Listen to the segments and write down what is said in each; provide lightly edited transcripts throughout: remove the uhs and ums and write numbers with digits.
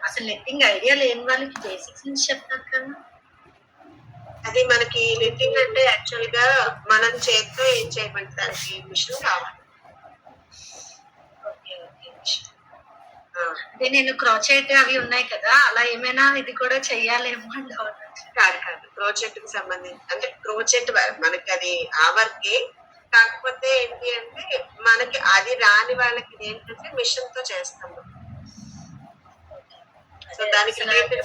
అసలు netting idea లేని వాళ్ళకి బేసిక్స్ నుంచి చెప్తారు కదా. అది మనకి నెట్టింగ్ అంటే యాక్చువల్ గా మనం చేతితో ఏం చేయమంటే దానికి మిషన్ కావాలి. Okay okay. అంటే నేను క్రోచెట్ అవి ఉన్నాయి కదా, అలా ఏమైనా ఇది కూడా చెయ్యాలేమో అని డౌట్ వచ్చింది. కాదు క్రోచెట్ కి సంబంధించి అంటే క్రోచెట్ మనకి అది ఆ వర్కే, కాకపోతే ఏంటి అంటే మనకి అది రాని వాళ్ళకి ఏంటంటే మిషన్ తో చేస్తాము. సో దానికి రిలేటెడ్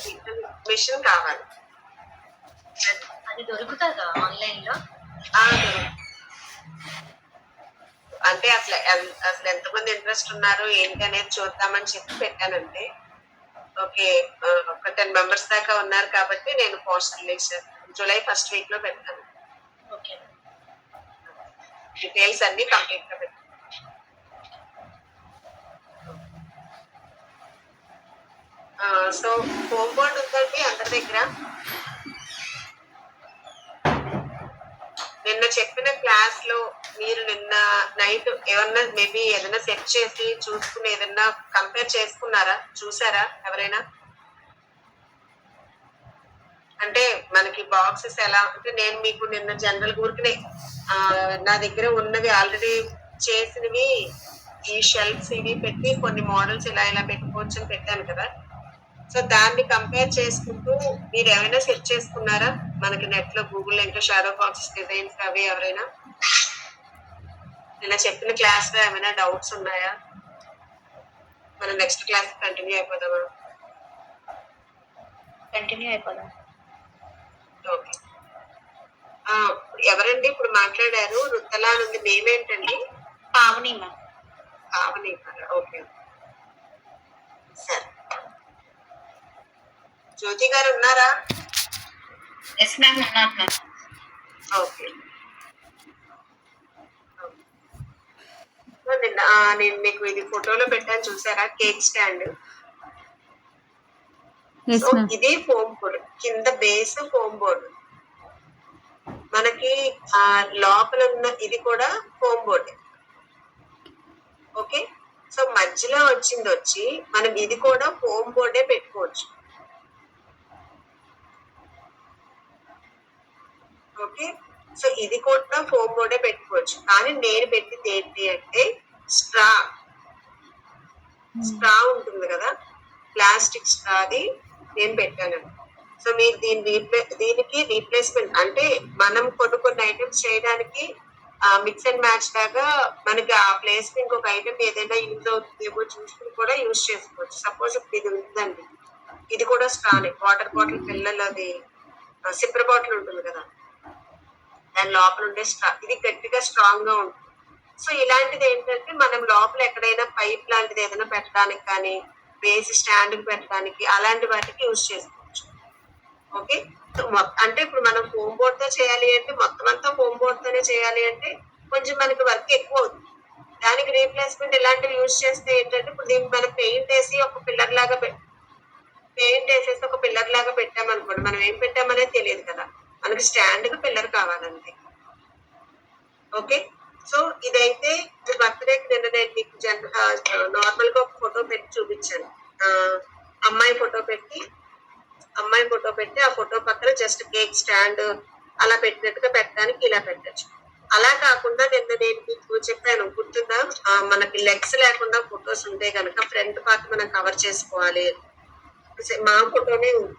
మిషన్ కావాలి. అది దొరుకుతుందా ఆన్లైన్ లో? అంటే అసలు ఎంతమంది ఇంట్రెస్ట్ ఉన్నారు ఏంటి అనేది చూద్దామని చెప్పి పెట్టానంటే, ఓకే ఒక 10 మెంబర్స్ దాకా ఉన్నారు కాబట్టి నేను పోస్ట్ రిలీజ్ చేస్తాను. జూలై ఫస్ట్ వీక్ లో పెడతాను. ఓకే, డీటెయిల్స్ అన్ని కంప్లీట్ గా పెడతాను. సో హోమ్ బోర్డ్ ఉందండి అందరి దగ్గర. నిన్న చెప్పిన క్లాస్ లో మీరు నిన్న నైట్ ఏమన్నా మేబీ ఏదైనా సెట్ చేసి చూసుకుని ఏదన్నా కంపేర్ చేసుకున్నారా, చూసారా ఎవరైనా? అంటే మనకి బాక్సెస్ ఎలా అంటే నేను మీకు నిన్న జనరల్ ఊరికనే నా దగ్గర ఉన్నవి ఆల్రెడీ చేసినవి ఈ షెల్ఫ్స్ ఇవి పెట్టి కొన్ని మోడల్స్ ఇలా ఇలా పెట్టుకోవచ్చు అని పెట్టాను కదా. సో దాన్ని కంపేర్ చేసుకుంటూ మీరు ఏమైనా సెట్ చేసుకున్నారా మనకి నెట్ లో గూగుల్ ఇంకా షాడో బాక్సెస్ డిజైన్స్ అవి ఎవరైనా? నిన్న చెప్పిన క్లాస్ లో ఏమైనా డౌట్స్ ఉన్నాయా? మనం నెక్స్ట్ క్లాస్ కంటిన్యూ అయిపోదామా? కంటిన్యూ అయిపోదాం. ఓకే. ఎవరండి ఇప్పుడు మాట్లాడారు? రుద్దలా నుండి నేమేంటండి? పావని మ్యామ్. పావని. ఓకే సరే. జ్యోతి గారు ఉన్నారా? ఎస్ మ్యామ్, ఉన్నారు మ్యామ్. ఓకే. నిన్న నేను మీకు ఇది ఫోటోలో పెట్టాను చూసారా, కేక్ స్టాండ్. సో ఇది ఫోమ్ బోర్డ్, కింద బేస్ ఫోమ్ బోర్డ్, మనకి లోపల ఉన్న ఇది కూడా ఫోమ్ బోర్డ్. ఓకే. సో మధ్యలో వచ్చి మనం ఇది కూడా ఫోమ్ బోర్డే పెట్టుకోవచ్చు. ఓకే. సో ఇది కూడా ఫోమ్ బోర్డే పెట్టుకోవచ్చు, కానీ నేను పెట్టింది ఏంటి అంటే స్ట్రా ఉంటుంది కదా, ప్లాస్టిక్ స్ట్రాది నేను పెట్టాను. సో మీరు దీనికి రీప్లేస్మెంట్ అంటే మనం కొన్ని ఐటమ్స్ చేయడానికి మిక్స్ అండ్ మ్యాచ్ లాగా మనకి ఆ ప్లేస్ కి ఇంకొక ఐటమ్ ఏదైనా యూజ్ అవుతుందేమో చూసుకుని కూడా యూజ్ చేసుకోవచ్చు. సపోజ్ ఇప్పుడు ఇది ఉందండి, ఇది కూడా స్ట్రానే, వాటర్ బాటిల్ పిల్లలది సిప్పర్ బాటిల్ ఉంటుంది కదా, దాని లోపల ఉండే స్ట్రా ఇది గట్టిగా స్ట్రాంగ్ గా ఉంటుంది. సో ఇలాంటిది ఏంటంటే మనం లోపల ఎక్కడైనా పైప్ లాంటిది ఏదైనా పెట్టడానికి కానీ బేస్ స్టాండ్ పెట్టడానికి అలాంటి వాటికి యూజ్ చేసుకోవచ్చు. ఓకే. అంటే ఇప్పుడు మనం ఫోమ్ బోర్డ్ తో చేయాలి అంటే మొత్తం అంతా ఫోమ్ బోర్డ్ తోనే చేయాలి అంటే కొంచెం మనకి వర్క్ ఎక్కువ అవుతుంది. దానికి రీప్లేస్మెంట్ ఇలాంటివి యూజ్ చేస్తే ఏంటంటే ఇప్పుడు దీనికి మనం పెయింట్ వేసి ఒక పిల్లర్ లాగా పెట్టామనుకోండి, మనం ఏం పెట్టామనేది తెలియదు కదా, మనకి స్టాండ్ కి పిల్లర్ కావాలంతే. ఓకే. సో ఇదైతే బర్త్డేకి నిన్న నేను మీకు నార్మల్ గా ఒక ఫోటో పెట్టి చూపించాను. అమ్మాయి ఫోటో పెట్టి ఆ ఫోటో పక్కన జస్ట్ కేక్ స్టాండ్ అలా పెట్టినట్టుగా పెట్టడానికి ఇలా పెట్టచ్చు. అలా కాకుండా నిన్న నేను మీకు చెప్పాను గుర్తుందా, మనకి లెగ్స్ లేకుండా ఫొటోస్ ఉంటే కనుక ఫ్రంట్ పార్ట్ మనం కవర్ చేసుకోవాలి. మా ఫోటోనే ఉంది.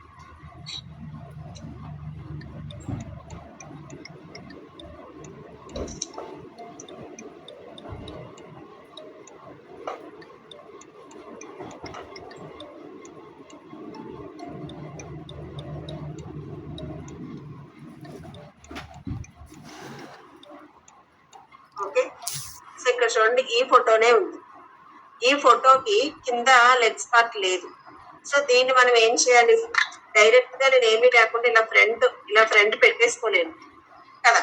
ఓకే. సో ఇక్కడ చూడండి, ఈ ఫోటోనే ఉంది. ఈ ఫోటోకి కింద లెగ్స్ పార్ట్ లేదు. సో దీన్ని మనం ఏం చేయాలి, డైరెక్ట్ గా నేను ఏమీ లేకుండా ఇలా ఫ్రంట్ పెట్టేసుకోలేను కదా,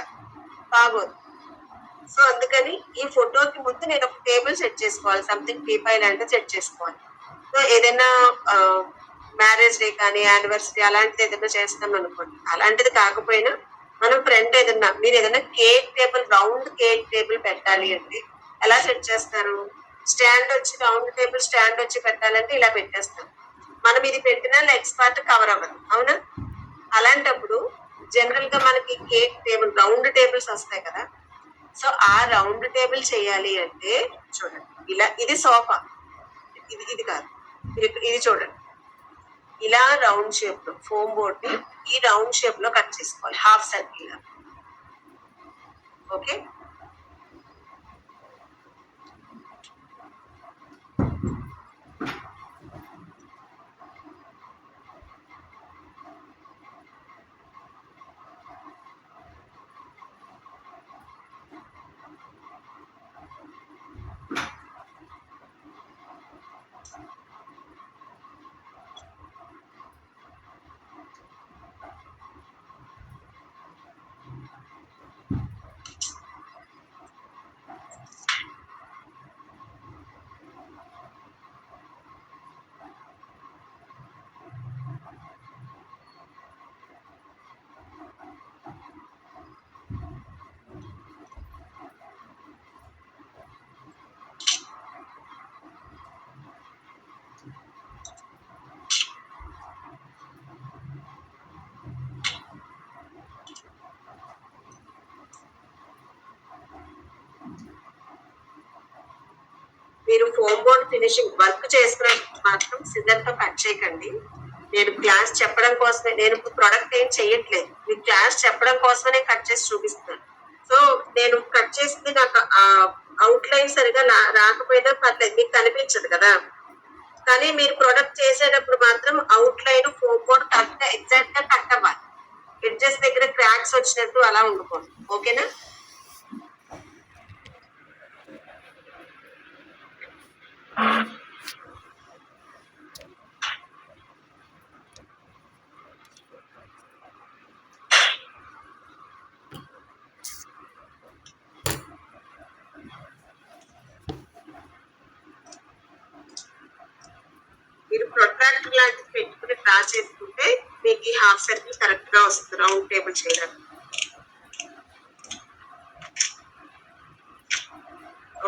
బాగోదు. సో అందుకని ఈ ఫోటోకి ముందు నేను ఒక టేబుల్ సెట్ చేసుకోవాలి, సంథింగ్ టీపై లాంటిది సెట్ చేసుకోవాలి. సో ఏదైనా మ్యారేజ్ డే కానీ యానివర్సరీ అలాంటిది ఏదైనా చేస్తాం అనుకోండి, అలాంటిది కాకపోయినా మనం ఫ్రంట్ మీరు ఏదైనా cake table, round cake table పెట్టాలి అంటే ఎలా సెట్ చేస్తారు, స్టాండ్ వచ్చి రౌండ్ టేబుల్ స్టాండ్ వచ్చి పెట్టాలంటే ఇలా పెట్టేస్తాం. మనం ఇది పెట్టినా లెగ్స్ పార్ట్ కవర్ అవ్వదు, అవునా? అలాంటప్పుడు జనరల్ గా మనకి కేక్ టేబుల్ రౌండ్ టేబుల్స్ వస్తాయి కదా, సో ఆ రౌండ్ టేబుల్ చేయాలి అంటే చూడండి, ఇలా ఇది సోఫా, ఇది కాదు, ఇది చూడండి, ఇలా రౌండ్ షేప్ లో ఫోమ్ బోర్డ్ ని ఈ రౌండ్ షేప్ లో కట్ చేసుకోవాలి, హాఫ్ సర్కిల్. ఓకే, మీరు ఫోమ్ బోర్డ్ ఫినిషింగ్ వర్క్ చేసుకునే మాత్రం సిజర్ తో కట్ చేయకండి. నేను క్లాస్ చెప్పడం కోసమే, నేను ఇప్పుడు ప్రొడక్ట్ ఏం చెయ్యట్లేదు, మీకు క్లాస్ చెప్పడం కోసమే కట్ చేసి చూపిస్తాను. సో నేను కట్ చేసింది నాకు అవుట్ లైన్ సరిగా రాకపోయినా పర్లేదు, మీకు కనిపించదు కదా, కానీ మీరు ప్రొడక్ట్ చేసేటప్పుడు మాత్రం out line foam board correct exact గా కట్ అవ్వాలి, ఎడ్జెస్ దగ్గర క్రాక్స్ వచ్చినట్టు అలా ఉండకూడదు. ఓకేనా? మీరు ప్రొట్రాక్టర్ లాంటిది పెట్టుకుని డ్రా చేసుకుంటే మీకు ఈ హాఫ్ సర్కిల్ కరెక్ట్ గా వస్తుంది రౌండ్ టేబుల్ చేయడానికి.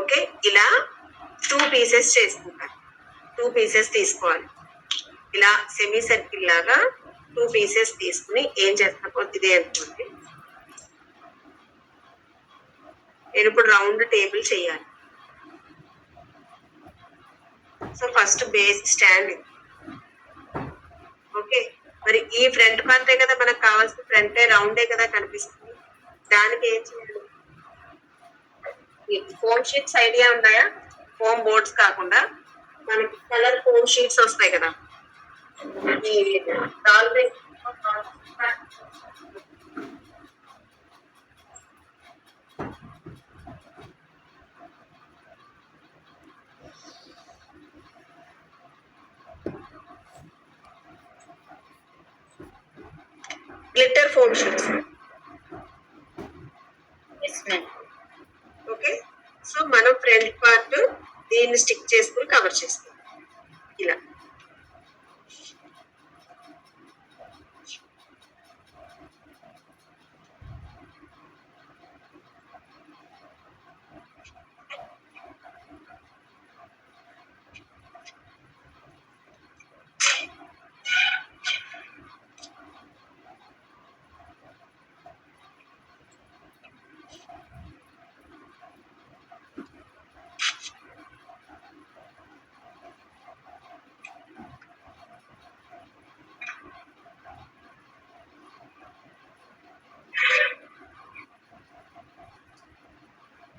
ఓకే, ఇలా 2 పీసెస్ చేసుకుంటారు, 2 పీసెస్ తీసుకోవాలి, ఇలా సెమీ సర్కిల్ లాగా 2 పీసెస్ తీసుకుని ఏం చేస్తామో ఇదే అనుకోండి, నేను ఇప్పుడు రౌండ్ టేబుల్ చేయాలి. So first base stand, okay, మరి ఈ ఫ్రంట్ పార్టే కదా మనకు కావాల్సిన, ఫ్రంటే రౌండే కదా కనిపిస్తుంది, దానికి ఏం చేయాలి? ఫోమ్ షీట్స్ ఐడియా ఉన్నాయా? ఫోమ్ బోర్డ్స్ కాకుండా మనకి కలర్ ఫోమ్ షీట్స్ వస్తాయి కదా, glitter foam sheets. Okay, so మనం ఫ్రంట్ పార్ట్ దీన్ని స్టిక్ చేసుకుని కవర్ చేస్తాం ఇలా.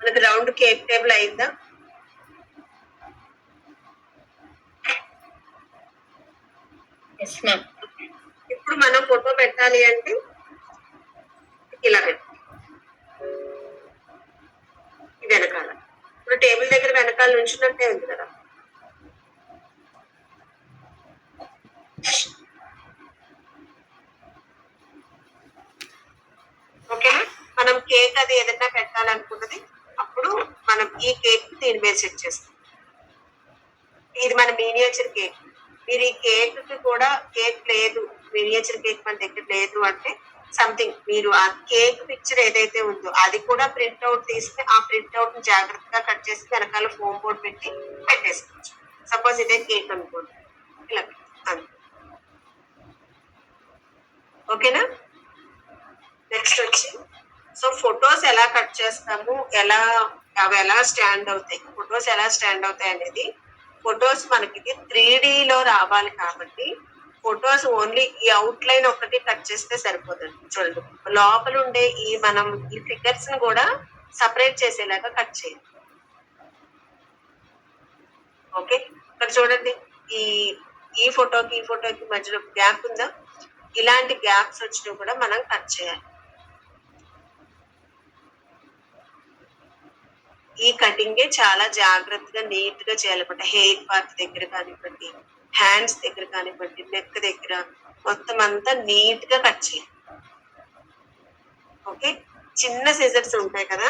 మనకి రౌండ్ కేక్ టేబుల్ అయిందా? ఇప్పుడు మనం ఫోటో పెట్టాలి అంటే ఇలా పెట్టాలి, వెనకాల ఇప్పుడు టేబుల్ దగ్గర వెనకాల నుంచున్నట్టే ఉంది కదా. ఓకేనా? మనం కేక్ అది ఏదైనా పెట్టాలనుకున్నది అప్పుడు మనం ఈ కేక్ దీని మీద సెట్ చేస్తాం. ఇది మన మినియేచర్ కేక్. మీరు ఈ కేక్ కి కూడా కేక్ లేదు, మినియేచర్ కేక్ మన దగ్గర లేదు అంటే సంథింగ్ మీరు ఆ కేక్ పిక్చర్ ఏదైతే ఉందో అది కూడా ప్రింట్ అవుట్ తీసుకుని ఆ ప్రింట్ అవుట్ ని జాగ్రత్తగా కట్ చేసి వెనకాల ఫోమ్ బోర్డ్ పెట్టి పెట్టేసుకోవచ్చు. సపోజ్ ఇదే కేక్ అనుకోండి, ఇలా అంతే. ఓకేనా. నెక్స్ట్ వచ్చి సో ఫొటోస్ ఎలా కట్ చేస్తాము, అవి ఎలా స్టాండ్ అవుతాయి, ఫొటోస్ ఎలా స్టాండ్ అవుతాయి అనేది, ఫొటోస్ మనకి 3Dలో రావాలి కాబట్టి ఫొటోస్ ఓన్లీ ఈ అవుట్ లైన్ ఒకటి కట్ చేస్తే సరిపోతుంది. చూడండి, లోపల ఉండే మనం ఈ ఫిగర్స్ ని కూడా సపరేట్ చేసేలాగా కట్ చేయాలి. ఓకే, ఇక్కడ చూడండి, ఈ ఈ ఫోటోకి మధ్యలో గ్యాప్ ఉందా, ఇలాంటి గ్యాప్స్ వచ్చినా కూడా మనం కట్ చేయాలి. ఈ కటింగే చాలా జాగ్రత్తగా నీట్ గా చేయాలన్నమాట. హెయిర్ పార్ట్ దగ్గర కానివ్వండి, హ్యాండ్స్ దగ్గర కానివ్వండి, నెక్ దగ్గర మొత్తం అంతా నీట్ గా కట్ చేయాలి. ఓకే, చిన్న సిజర్స్ ఉంటాయి కదా,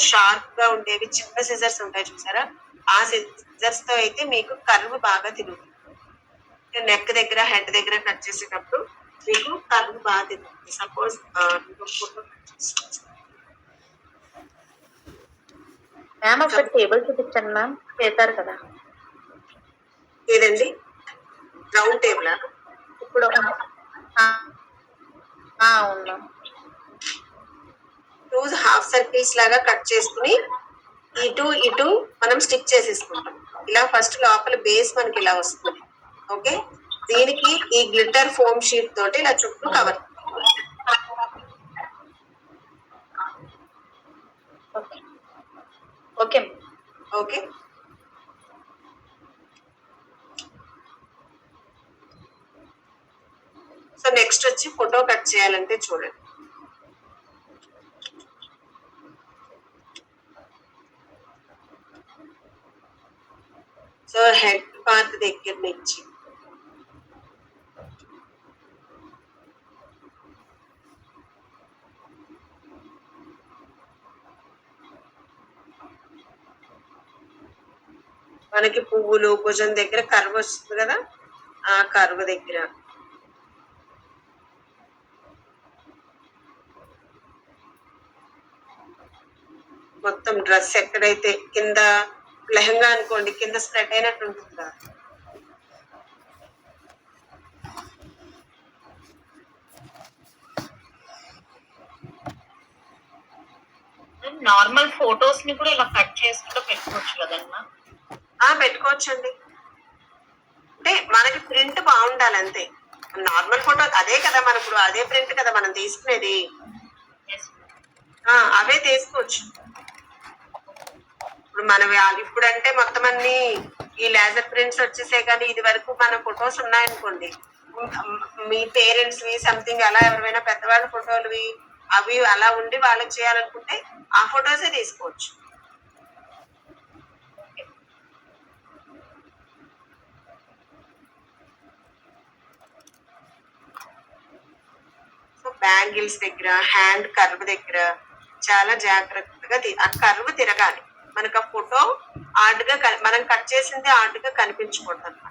షార్ప్ గా ఉండేవి చిన్న సిజర్స్ ఉంటాయి చూసారా, ఆ సిజర్స్ తో అయితే మీకు కర్వ్ బాగా తిరుగుతుంది. నెక్ దగ్గర హెడ్ దగ్గర కట్ చేసేటప్పుడు మీకు కర్వ్ బాగా తిరుగుతుంది. సపోజ్ మ్యామ్ ఒక టేబుల్ చూపించండి మ్యామ్, చేశారు కదా. ఏదండి, రౌండ్ టేబులా? ఇప్పుడు అవును మ్యామ్. 2 హాఫ్ సర్కిల్స్ లాగా కట్ చేసుకుని ఇటు మనం స్టిక్ చేసేసుకుంటాం. ఇలా ఫస్ట్ లోపల బేస్ మనకి ఇలా వస్తుంది. ఓకే, దీనికి ఈ గ్లిటర్ ఫోమ్ షీట్ తోటి ఇలా చుట్టూ cover. Okay okay, so next వచ్చి ఫోటో కట్ చేయాలంటే చూడండి, సో హెడ్ పార్ట్ దగ్గర నుంచి మనకి పువ్వులు భుజం దగ్గర కర్వ్ వస్తుంది కదా, ఆ కర్వ్ దగ్గర మొత్తం డ్రెస్ ఎక్కడైతే కింద లెహంగా అనుకోండి, కింద స్ప్రెడ్ అయినట్టు ఉంటుంది కదా, నార్మల్ ఫొటోస్ ని కూడా ఇలా కట్ చేసి కూడా పెట్టుకోవచ్చు కదన్నా. పెట్టుకోవచ్చండి. అంటే మనకి ప్రింట్ బాగుండాలి అంతే. నార్మల్ ఫోటో అదే కదా, మన ఇప్పుడు అదే ప్రింట్ కదా మనం తీసుకునేది, అవే తీసుకోవచ్చు. ఇప్పుడు మనం ఇప్పుడంటే మొత్తం అన్ని ఈ లేజర్ ప్రింట్స్ వచ్చేసాయి, కానీ ఇది వరకు మన ఫొటోస్ ఉన్నాయనుకోండి, మీ పేరెంట్స్ వి సంథింగ్ అలా ఎవరైనా పెద్దవాళ్ళ ఫోటోలువి అవి అలా ఉండి వాళ్ళకి చేయాలనుకుంటే ఆ ఫొటోసే తీసుకోవచ్చు. సో బ్యాంగిల్స్ దగ్గర, హ్యాండ్ కర్వ్ దగ్గర చాలా జాగ్రత్తగా ఆ కర్వ్ తిరగాలి. మనకు ఆ ఫోటో ఆర్డ్గా మనం కట్ చేసింది ఆర్డ్గా కనిపించకూడదు అన్నమాట.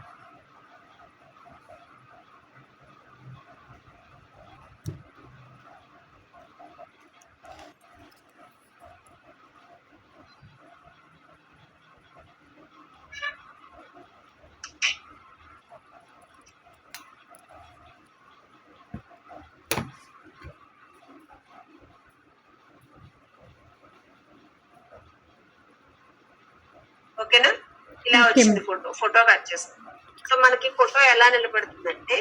ఓకేనా, ఇలా వచ్చింది ఫోటో కట్ చేస్తాం. సో మనకి ఫోటో ఎలా నిలబడుతుందంటే,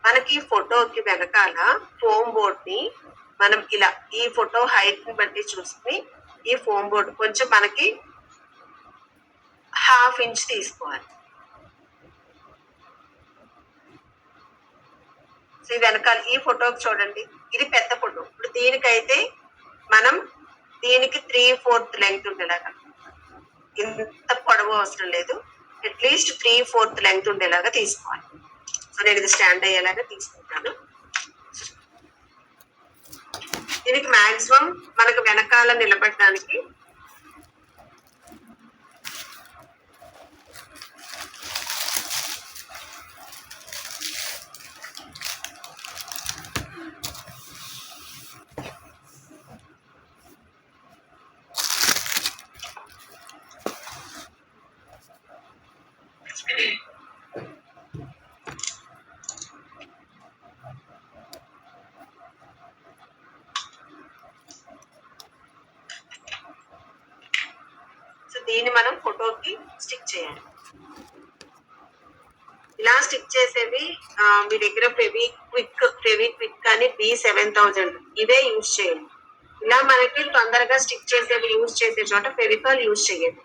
మనకి ఫోటోకి వెనకాల ఫోమ్ బోర్డ్ ని మనం ఇలా ఈ ఫోటో హైట్ ని బట్టి చూసుకుని ఈ ఫోమ్ బోర్డ్ కొంచెం మనకి 1/2 ఇంచ్ తీసుకోవాలి. సో ఈ వెనకాల ఈ ఫోటోకి చూడండి, ఇది పెద్ద ఫోటో. ఇప్పుడు దీనికైతే మనం దీనికి 3/4 లెంగ్త్ ఉండేలాగా, ఇంత పొడవు అవసరం లేదు, అట్లీస్ట్ 3/4 లెంగ్త్ ఉండేలాగా తీసుకోవాలి. సో నేను ఇది స్టాండ్ అయ్యేలాగా తీసుకుంటాను. దీనికి మాక్సిమం మనకు వెనకాల నిలబడడానికి దీన్ని మనం ఫోటోకి స్టిక్ చేయాలి. ఇలా స్టిక్ చేసేవి మీ దగ్గర ఫెవిక్విక్ కానీ B7000 ఇవే యూజ్ చేయండి. ఇలా మనకి తొందరగా స్టిక్ చేసేవి యూజ్ చేసే చోట ఫెవికాల్ యూజ్ చేయండి.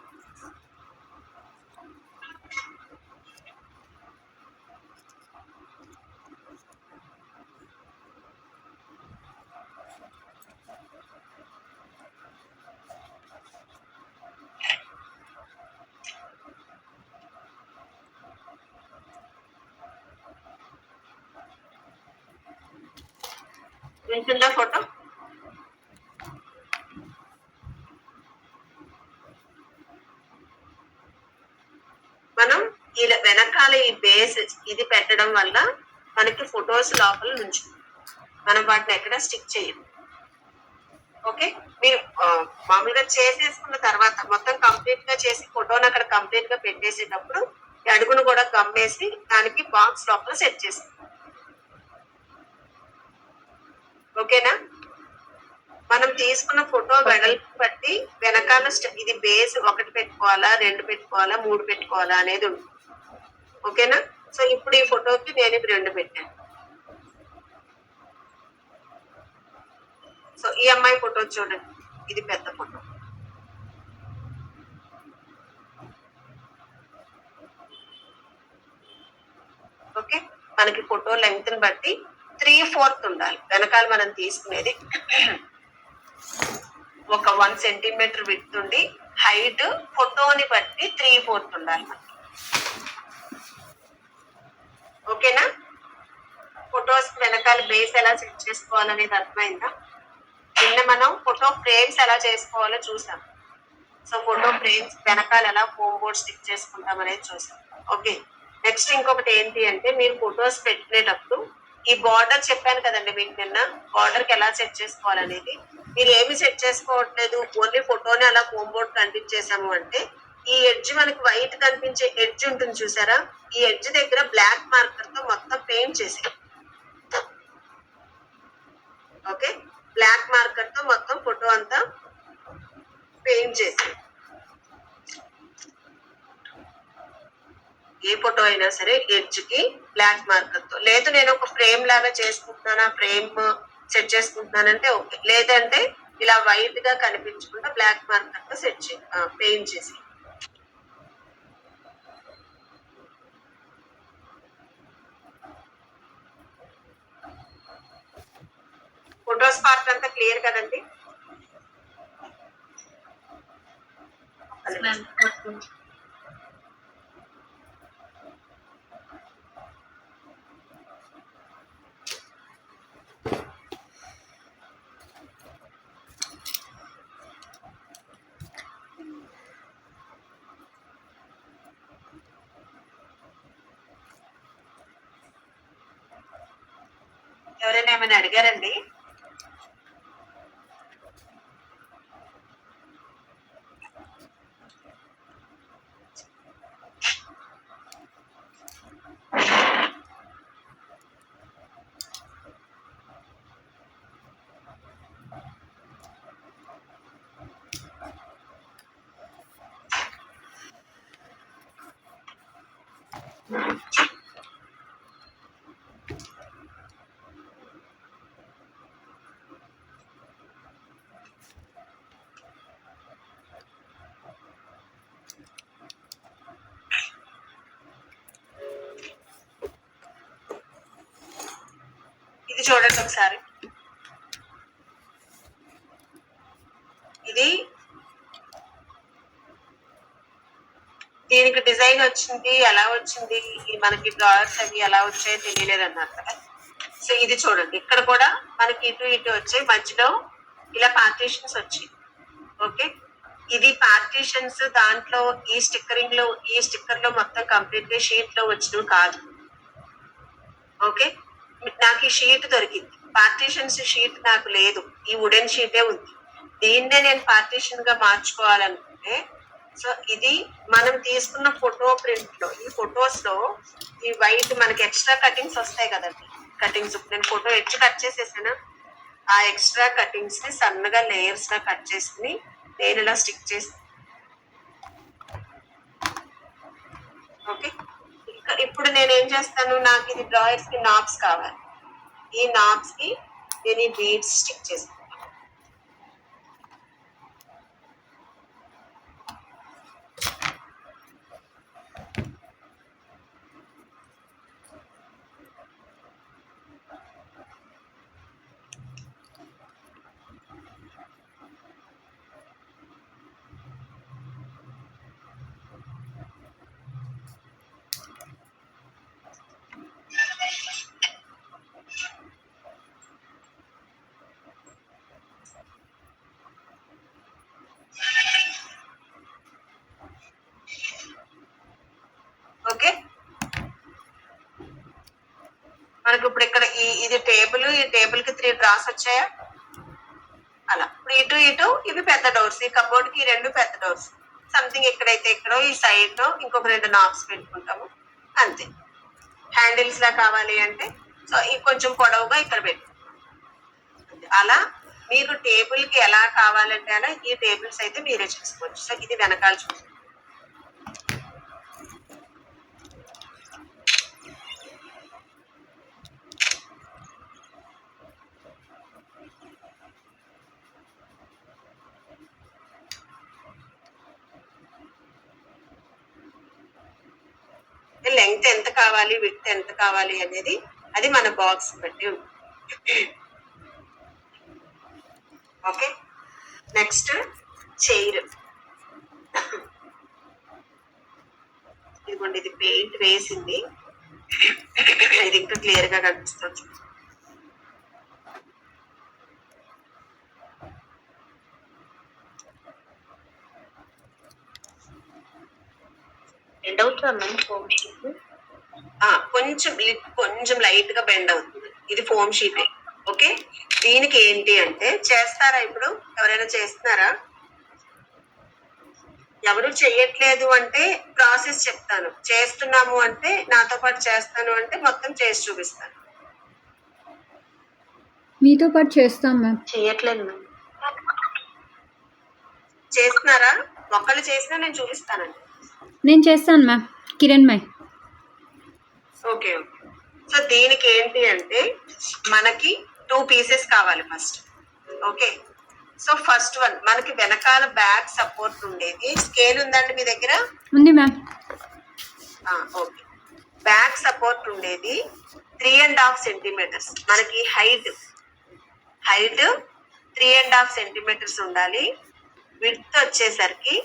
ఉంటుందా ఫోటో? మనం ఇలా వెనకాల ఈ బేస్ ఇది పెట్టడం వల్ల మనకి ఫొటోస్ లోపల నుంచి మనం వాటిని ఎక్కడ స్టిక్ చేయము. ఓకే, మీరు మామూలుగా చేసేసుకున్న తర్వాత మొత్తం కంప్లీట్ గా చేసి ఫోటోని అక్కడ కంప్లీట్ గా పెట్టేసేటప్పుడు అడుగును కూడా గమ్మేసి దానికి బాక్స్ లోపల సెట్ చేసి ఓకేనా. మనం తీసుకున్న ఫోటో వెడల్పు బట్టి వెనకాల ఇది బేస్ 1 పెట్టుకోవాలా 2 పెట్టుకోవాలా 3 పెట్టుకోవాలా అనేది ఉంటుంది. ఓకేనా. సో ఇప్పుడు ఈ ఫోటోకి నేను 2 పెట్టాను. సో ఈ అమ్మాయి ఫోటో చూడండి, ఇది పెద్ద ఫోటో. ఓకే, మనకి ఫోటో లెంగ్త్ ని బట్టి 3/4 ఉండాలి. వెనకాల మనం తీసుకునేది ఒక 1 సెంటీమీటర్ విడ్త్ ఉండి హైట్ ఫోటోని బట్టి 3/4 ఉండాలి మనకి. ఓకేనా. ఫొటోస్ వెనకాల బేస్ ఎలా సెట్ చేసుకోవాలనేది అర్థమైందా? నిన్న మనం ఫోటో ఫ్రేమ్స్ ఎలా చేసుకోవాలో చూసాం. సో ఫోటో ఫ్రేమ్స్ వెనకాల ఎలా ఫోమ్ బోర్డ్ స్టిక్ చేసుకుంటాం అనేది చూసాం. ఓకే, నెక్స్ట్ ఇంకొకటి ఏంటి అంటే మీరు ఫొటోస్ పెట్టినప్పుడు ఈ బార్డర్ చెప్పాను కదండి మీకు నిన్న, బార్డర్ కి ఎలా సెట్ చేసుకోవాలనేది. మీరు ఏమి సెట్ చేసుకోవట్లేదు, ఓన్లీ ఫోటోని అలా ఫోమ్ బోర్డ్ కనిపించేసాము అంటే ఈ ఎడ్జ్ మనకి వైట్ కనిపించే ఎడ్జ్ ఉంటుంది చూసారా, ఈ ఎడ్జ్ దగ్గర బ్లాక్ మార్కర్ తో మొత్తం పెయింట్ చేసాం. ఓకే, బ్లాక్ మార్కర్ తో మొత్తం ఫోటో అంతా పెయింట్ చేసాం. ఏ ఫోటో అయినా సరే ఎడ్జ్ కి బ్లాక్ మార్కర్ తో, లేదు నేను ఒక ఫ్రేమ్ లాగా చేసుకుంటున్నాను, ఫ్రేమ్ సెట్ చేసుకుంటున్నానంటే ఓకే, లేదంటే ఇలా వైట్ గా కనిపించకుండా బ్లాక్ మార్కర్ తో పెయింట్ చేసి. ఫొటోస్ పార్ట్ అంతా క్లియర్ కదండి? ఎవరైనా ఏమైనా అడిగారండి? ఇది చూడండి ఒకసారి, ఇది దీనికి డిజైన్ వచ్చింది, ఎలా వచ్చింది, మనకి డ్రాయర్స్ అవి ఎలా వచ్చాయో తెలియలేదు అన్నారు కదా. సో ఇది చూడండి, ఇక్కడ కూడా మనకి ఇటు ఇటు వచ్చాయి, మధ్యలో ఇలా పార్టీషన్స్ వచ్చాయి. ఓకే, ఇది పార్టీషన్స్ దాంట్లో ఈ స్టిక్కర్ లో మొత్తం కంప్లీట్ గా షీట్ లో వచ్చినవి కాదు. ఓకే, నాకు ఈ షీట్ దొరికింది, పార్టీషన్స్ షీట్ నాకు లేదు, ఈ వుడెన్ షీటే ఉంది. దీన్నే నేను పార్టీషన్ గా మార్చుకోవాలనుకుంటే, సో ఇది మనం తీసుకున్న ఫోటో ప్రింట్ లో, ఈ ఫొటోస్ లో ఈ వైట్ మనకి ఎక్స్ట్రా కటింగ్స్ వస్తాయి కదండి, కటింగ్స్. నేను ఫోటో ఎడ్జ్ కట్ చేసేసాను, ఆ ఎక్స్ట్రా కటింగ్స్ ని సన్నగా లేయర్స్ గా కట్ చేసుకుని నేను ఇలా స్టిక్ చేసి ఓకే, ఇప్పుడు నేను ఏం చేస్తాను, నాకు ఇది డ్రాయర్స్ కి నాబ్స్ కావాలి. ఈ నాబ్స్ కి నేను ఈ బీడ్స్ స్టిక్ చేస్తాను. ఓకే, మనకు ఇప్పుడు ఇక్కడ ఇది టేబుల్, ఈ టేబుల్ కి 3 డ్రాస్ వచ్చాయా, అలా. ఇప్పుడు ఇటు ఇటు ఇవి పెద్ద డోర్స్, ఈ కబోర్డ్ కి 2 పెద్ద డోర్స్. సంథింగ్ ఎక్కడైతే ఎక్కడో ఈ సైడ్ లో ఇంకొక 2 నాబ్స్ పెట్టుకుంటాము, అంతే. హ్యాండిల్స్ లా కావాలి అంటే సో ఈ కొంచెం పొడవుగా ఇక్కడ పెట్టు. అలా మీకు టేబుల్ కి ఎలా కావాలంటే అలా ఈ టేబుల్స్ అయితే మీరే చేసుకోవచ్చు. సో ఇది వెనకాల చూసి లెంగ్త్ ఎంత కావాలి, విడ్త్ ఎంత కావాలి అనేది అది మన బాక్స్ బట్టి ఉంటుంది. Okay, next chair. ఇదిగోండి, ఇది పెయింట్ వేసింది, ఇది ఇంకా క్లియర్ గా కనిపిస్తుంది. బెండ్ అవుతుందా మ్యామ్ ఫోమ్ షీట్? కొంచెం లైట్ గా బెండ్ అవుతుంది. ఇది ఫోమ్ షీటే. ఓకే, దీనికి ఏంటి అంటే చేస్తారా, ఇప్పుడు ఎవరైనా చేస్తున్నారా? ఎవరు చెయ్యట్లేదు అంటే ప్రాసెస్ చెప్తాను, చేస్తున్నాము అంటే నాతో పాటు చేస్తాను అంటే మొత్తం చేసి చూపిస్తాను. మీతో పాటు చేస్తాం మ్యామ్. చేయట్లేదు మ్యామ్. చేస్తున్నారా? ఒకళ్ళు చేసినా నేను చూపిస్తానండి. నేను చేస్తాను ma'am, Kiran my. Okay okay, so దీనికి ఏంటి అంటే మనకి 2 పీసెస్ కావాలి first. Okay, so first one మనకి వెనకాల బ్యాక్ సపోర్ట్ ఉండేది స్కేల్ ఉందండి మీ దగ్గర? ఉంది మ్యామ్. ఓకే, బ్యాక్ సపోర్ట్ ఉండేది 3.5 సెంటీమీటర్స్. మనకి హైట్ 3.5 సెంటీమీటర్స్ ఉండాలి. విడ్త్ వచ్చేసరికి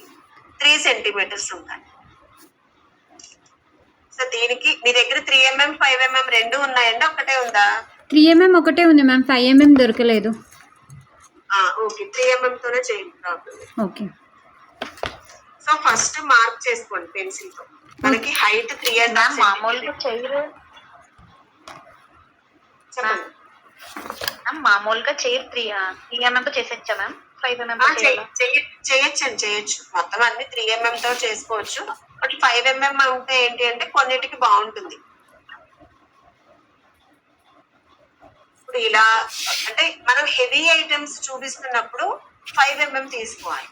3 సెంటీమీటర్స్ ఉండాలి. సో దీనికి మీ దగ్గర 3 mm 5 mm రెండు ఉన్నాయండి, ఒకటే ఉందా? 3 mm ఒకటే ఉంది మ్యామ్, 5 mm దొరకలేదు. ఓకే, 3 mm తోనే చేయండి. ఓకే, సో ఫస్ట్ మార్క్ చేసుకోండి పెన్సిల్ తో. మనకి హైట్ 3.5 మామూలుగా చైర్ చెప్పండి. మామూలుగా చైర్ 3 mm చేసేచ్చా మ్యామ్? 5 mm చేయొచ్చు. మొత్తం అన్ని 3 mm తో చేసుకోవచ్చు. బట్ 5 mm ఉంటే ఏంటి అంటే కొన్నిటికి బాగుంటుంది. ఇప్పుడు ఇలా అంటే మనం హెవీ ఐటమ్స్ చూపిస్తున్నప్పుడు 5 mm తీసుకోవాలి.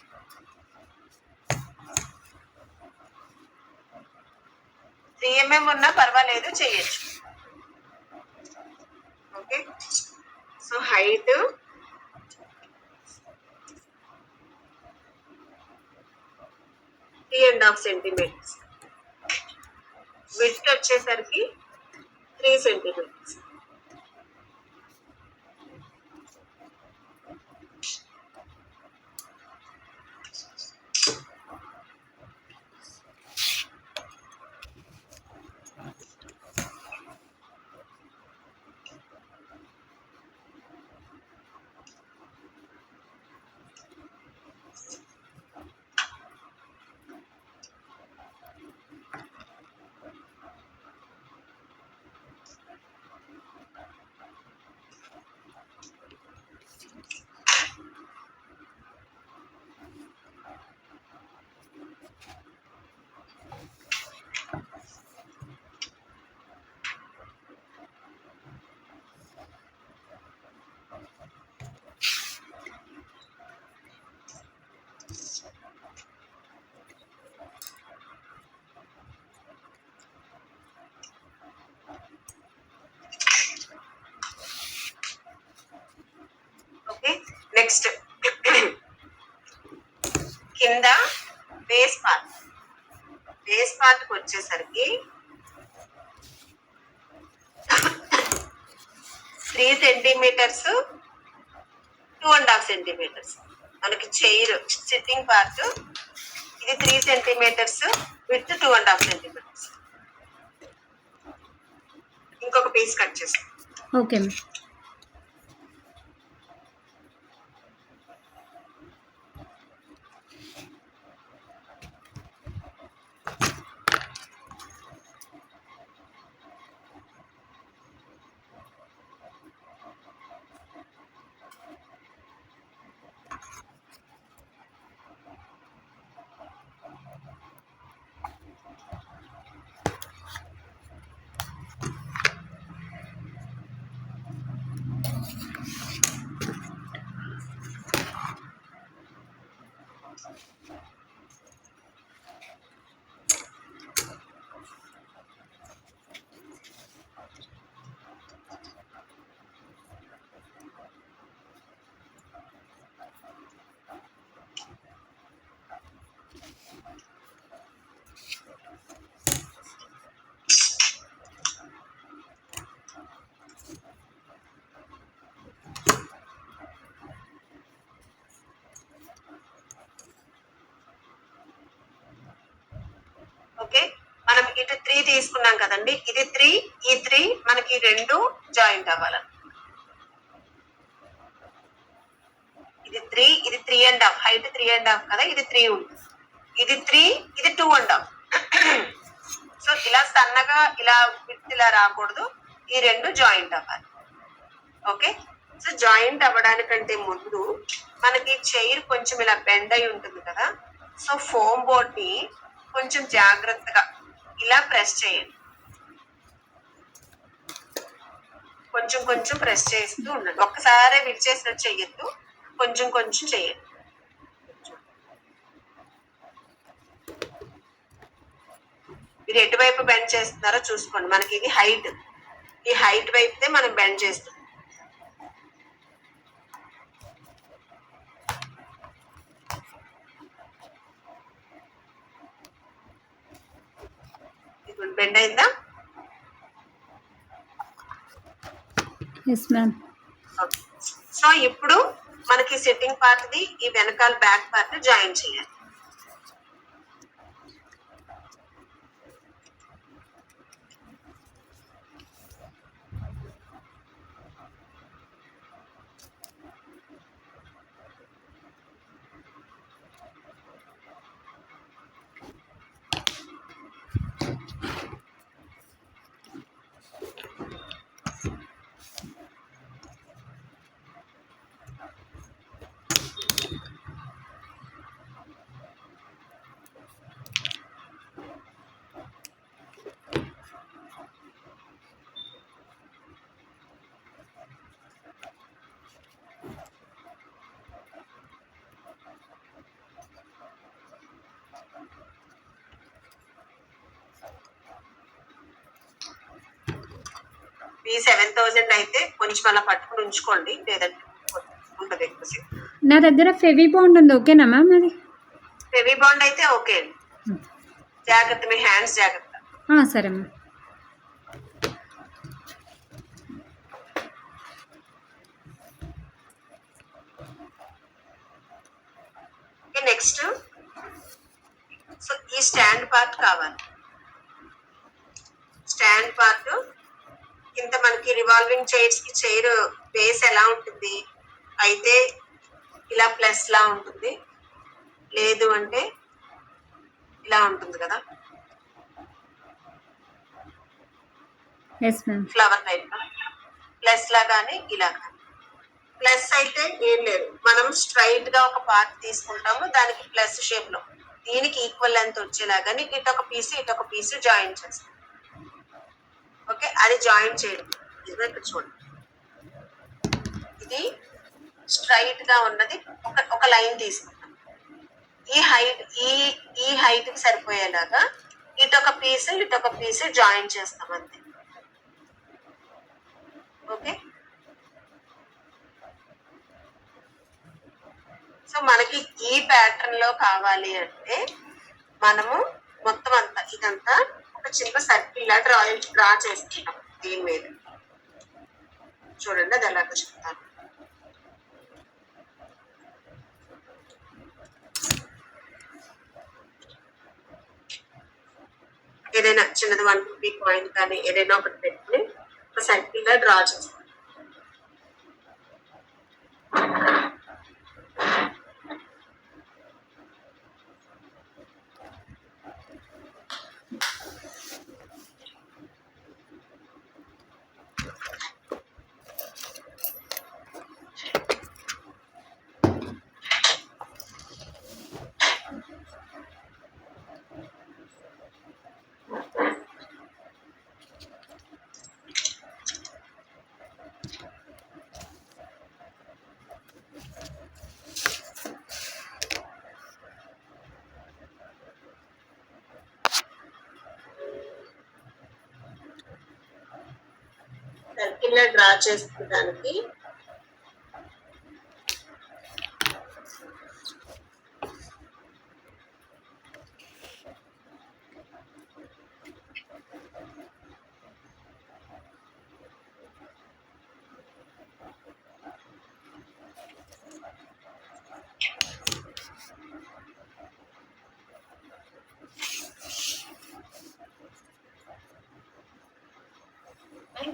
త్రీ mm ఉన్నా పర్వాలేదు, చేయొచ్చు. Okay, so height 3.5 centimetres, width వచ్చేసరికి 3 సెంటీమీటర్స్. కింద బేస్ పార్ట్కి వచ్చేసరికి 3 సెంటీమీటర్స్ 2.5 సెంటీమీటర్స్ మనకి చైర్ సిట్టింగ్ పార్ట్ ఇది 3 సెంటీమీటర్స్ విత్ 2.5 సెంటీమీటర్స్. ఇంకొక పీస్ కట్ చేస్తాం. Okay ma'am. ఓకే, మనం ఇటు 3 తీసుకున్నాం కదండి. ఇది 3, ఈ 3 మనకి 2 జాయింట్ అవ్వాలి. ఇది 3, ఇది 3.5, హైట్ 3.5 కదా, ఇది 3 ఉంటుంది. ఇది 3, ఇది 2.5. సో ఇలా సన్నగా ఇలా విత్ ఇలా రాకూడదు, ఈ 2 జాయింట్ అవ్వాలి. ఓకే, సో జాయింట్ అవ్వడానికంటే ముందు మనకి చైర్ కొంచెం ఇలా బెండ్ అయి ఉంటుంది కదా. సో ఫోమ్ బోర్డ్ ని కొంచెం జాగ్రత్తగా ఇలా ప్రెస్ చేయండి. కొంచెం కొంచెం ప్రెస్ చేస్తూ ఉండండి. ఒక్కసారి విడిచేసినట్టు చెయ్యొద్దు, కొంచెం కొంచెం చేయండి. మీరు ఎటువైపు బెండ్ చేస్తున్నారో చూసుకోండి. మనకి ఇది హైట్, ఈ హైట్ వైపుతే మనం బెండ్ చేస్తాం. ఇప్పుడు బెండ్ అయిందా? Yes ma'am. సో ఇప్పుడు మనకి సిట్టింగ్ పార్ట్ ది ఈ వెనకాల బ్యాక్ పార్ట్ జాయిన్ చేయాలి. ఈ 7,000 అయితే కొంచెం అలా పట్టుకుని ఉంచుకోండి, లేదంటే ఉంటుంది ఎక్కువసేపు. నా దగ్గర ఫెవీ బాండ్ ఉంది, ఓకేనా మ్యామ్? అది హెవీ బాండ్ అయితే ఓకే అండి. జాగ్రత్త, మీ హ్యాండ్స్ జాగ్రత్త. సరే మ్యామ్. నెక్స్ట్ సో ఈ స్టాండ్ పార్ట్ కావాలి. స్టాండ్ పార్ట్ కింద మనకి రివాల్వింగ్ చైర్స్ కి చైర్ బేస్ ఎలా ఉంటుంది అయితే ఇలా ప్లస్ లా ఉంటుంది, లేదు అంటే ఇలా ఉంటుంది కదా, yes ma'am. Flower type plus లా కానీ ఇలా కానీ. ప్లస్ అయితే ఏం లేదు, మనం స్ట్రైట్ గా ఒక పార్ట్ తీసుకుంటాము, దానికి ప్లస్ షేప్ లో దీనికి ఈక్వల్ లెంత్ వచ్చేలాగాని ఇటొక పీస్ జాయిన్ చేస్తాం. ఓకే, అది జాయిన్ చేయడం. ఇదిగో ఇక్కడ చూడండి, ఇది స్ట్రైట్ గా ఉన్నది ఒక లైన్ తీసుకుంటాం. ఈ హైట్ కి సరిపోయేలాగా ఇటొక పీస్ జాయిన్ చేస్తాం అంతే. ఓకే, సో మనకి ఈ ప్యాటర్న్ లో కావాలి అంటే మనము మొత్తం అంతా ఇదంతా ఒక చిన్న సర్కిల్ లా డ్రా చేసుకుంటాం దీని మీద. చూడండి అది ఎలాగో చెప్తాను. ఏదైనా చిన్నది 1 రూపీ కాయిన్ కానీ ఏదైనా ఒకటి పెట్టుకుని ఒక సర్కిల్ లా డ్రా చేస్తాం. సర్కిల్ లా డ్రా చేసుకోవడానికి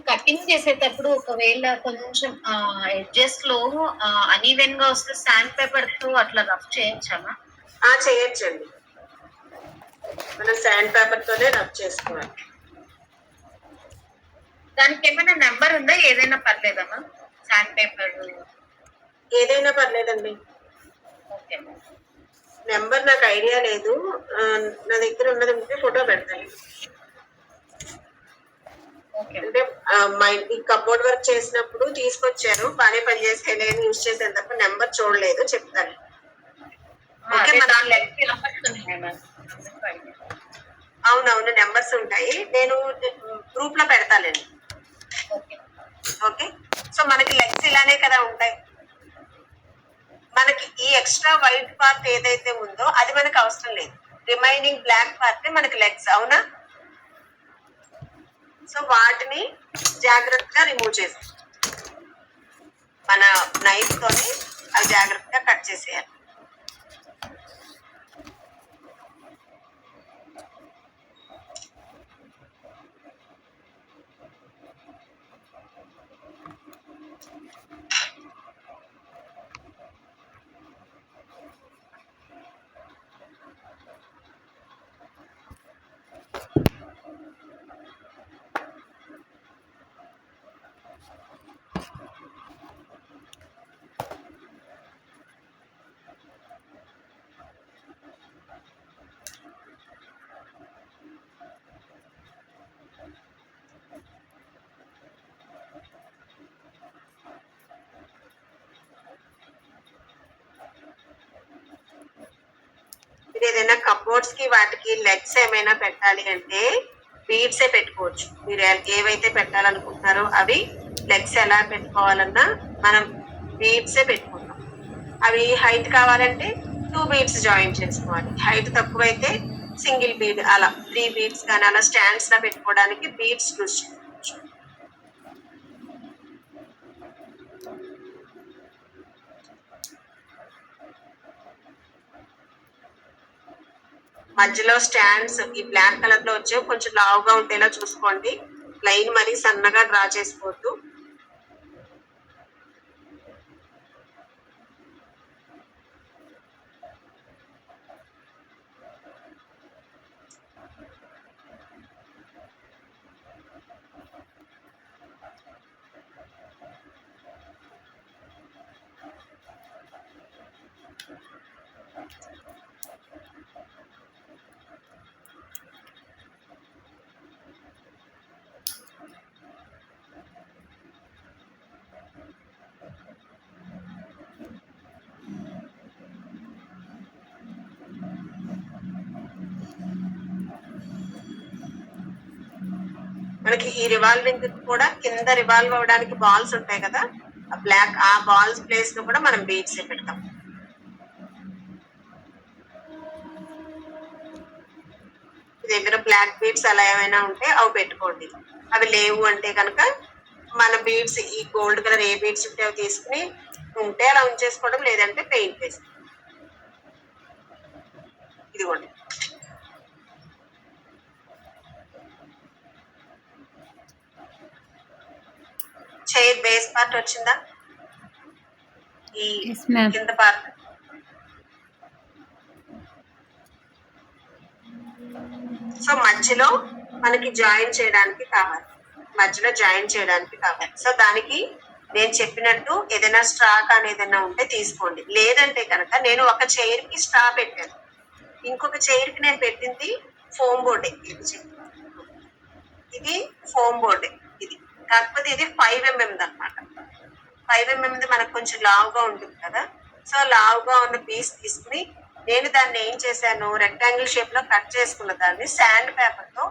కటింగ్ చేసేటప్పుడు ఒకవేళ కొంచెం ఎడ్జెస్ లో అన్ఈవెన్ గా వస్తే శాండ్ పేపర్ తో అట్లా రఫ్ చేయొచ్చామా? చేయొచ్చండి. మనం శాండ్ పేపర్ తోనే రబ్ చేసుకోవాలి. దానికి ఏమైనా నెంబర్ ఉందా? ఏదైనా పర్లేదమ్మా? శాండ్ పేపర్ ఏదైనా పర్లేదండి. ఓకే. నెంబర్ నాకు ఐడియా లేదు. నా దగ్గర ఉన్నది ఉంటే ఫోటో పెడతాను. అంటే మా ఇంటి కబోర్డ్ వర్క్ చేసినప్పుడు తీసుకొచ్చారు, బాగానే పనిచేసే యూజ్ చేసాను తప్ప నెంబర్ చూడలేదు. చెప్తాను. ఓకే. అవునవును నెంబర్స్ ఉంటాయి. నేను గ్రూప్ లో పెడతానండి. ఓకే. సో మనకి లెగ్స్ ఇలానే కదా ఉంటాయి. మనకి ఈ ఎక్స్ట్రా వైట్ పార్ట్ ఏదైతే ఉందో అది మనకు అవసరం లేదు. రిమైనింగ్ బ్లాక్ పార్ట్ మనకి లెగ్స్. అవునా? సో వాటిని జాగ్రత్తగా రిమూవ్ చేసి మన నైఫ్ తోని అవి జాగ్రత్తగా కట్ చేసేయాలి. ఏదైనా కబోర్డ్స్ కి వాటికి లెగ్స్ ఏమైనా పెట్టాలి అంటే బీడ్సే పెట్టుకోవచ్చు. మీరు ఏవైతే పెట్టాలనుకుంటున్నారో అవి లెగ్స్ ఎలా పెట్టుకోవాలన్నా మనం బీడ్సే పెట్టుకుంటాం. అవి హైట్ కావాలంటే 2 బీడ్స్ జాయిన్ చేసుకోవాలి. హైట్ తక్కువైతే సింగిల్ బీడ్, అలా 3 బీడ్స్ కానీ అలా స్టాండ్స్ లా పెట్టుకోవడానికి బీడ్స్ యూజ్ చేసుకోవచ్చు. మధ్యలో స్టాండ్స్ ఈ బ్లాక్ కలర్ లో వచ్చే కొంచెం లావుగా ఉండేలా చూసుకోండి. లైన్ మరీ సన్నగా డ్రా చేసుకోవద్దు. మనకి ఈ రివాల్వింగ్ కూడా కింద రివాల్వ్ అవడానికి బాల్స్ ఉంటాయి కదా, ఆ బాల్స్ ప్లేస్ లో కూడా మనం బీడ్స్ పెడతాం. దగ్గర బ్లాక్ బీడ్స్ అలా ఏమైనా ఉంటే అవి పెట్టుకోండి. అవి లేవు అంటే కనుక మన బీడ్స్ ఈ గోల్డ్ కలర్ ఏ బీడ్స్ ఉంటే అవి తీసుకుని ఉంటే అలా ఉంచేసుకోవడం, లేదంటే పెయింట్ వేసి ఇదిగోండి. చైర్ బేస్ పార్ట్ వచ్చిందా, ఈ ఎస్ మ్యామ్. కింద పార్ట్. సో మధ్యలో మనకి జాయిన్ చేయడానికి కావాలి, మధ్యలో జాయిన్ చేయడానికి కావాలి. సో దానికి నేను చెప్పినట్టు ఏదైనా స్ట్రా కానీ ఏదైనా ఉంటే తీసుకోండి. లేదంటే కనుక నేను ఒక చైర్ కి స్ట్రా పెట్టాను, ఇంకొక చైర్ కి నేను పెట్టింది ఫోమ్ బోర్డే. ఇది ఫోమ్ బోర్డే ఇది, కాకపోతే ఇది 5mm అనమాట. 5mm మనకు కొంచెం లావుగా ఉంటుంది కదా. సో లావుగా ఉన్న పీస్ తీసుకుని నేను దాన్ని ఏం చేశాను, రెక్టాంగిల్ షేప్ లో కట్ చేసుకున్న దాన్ని శాండ్ పేపర్ తో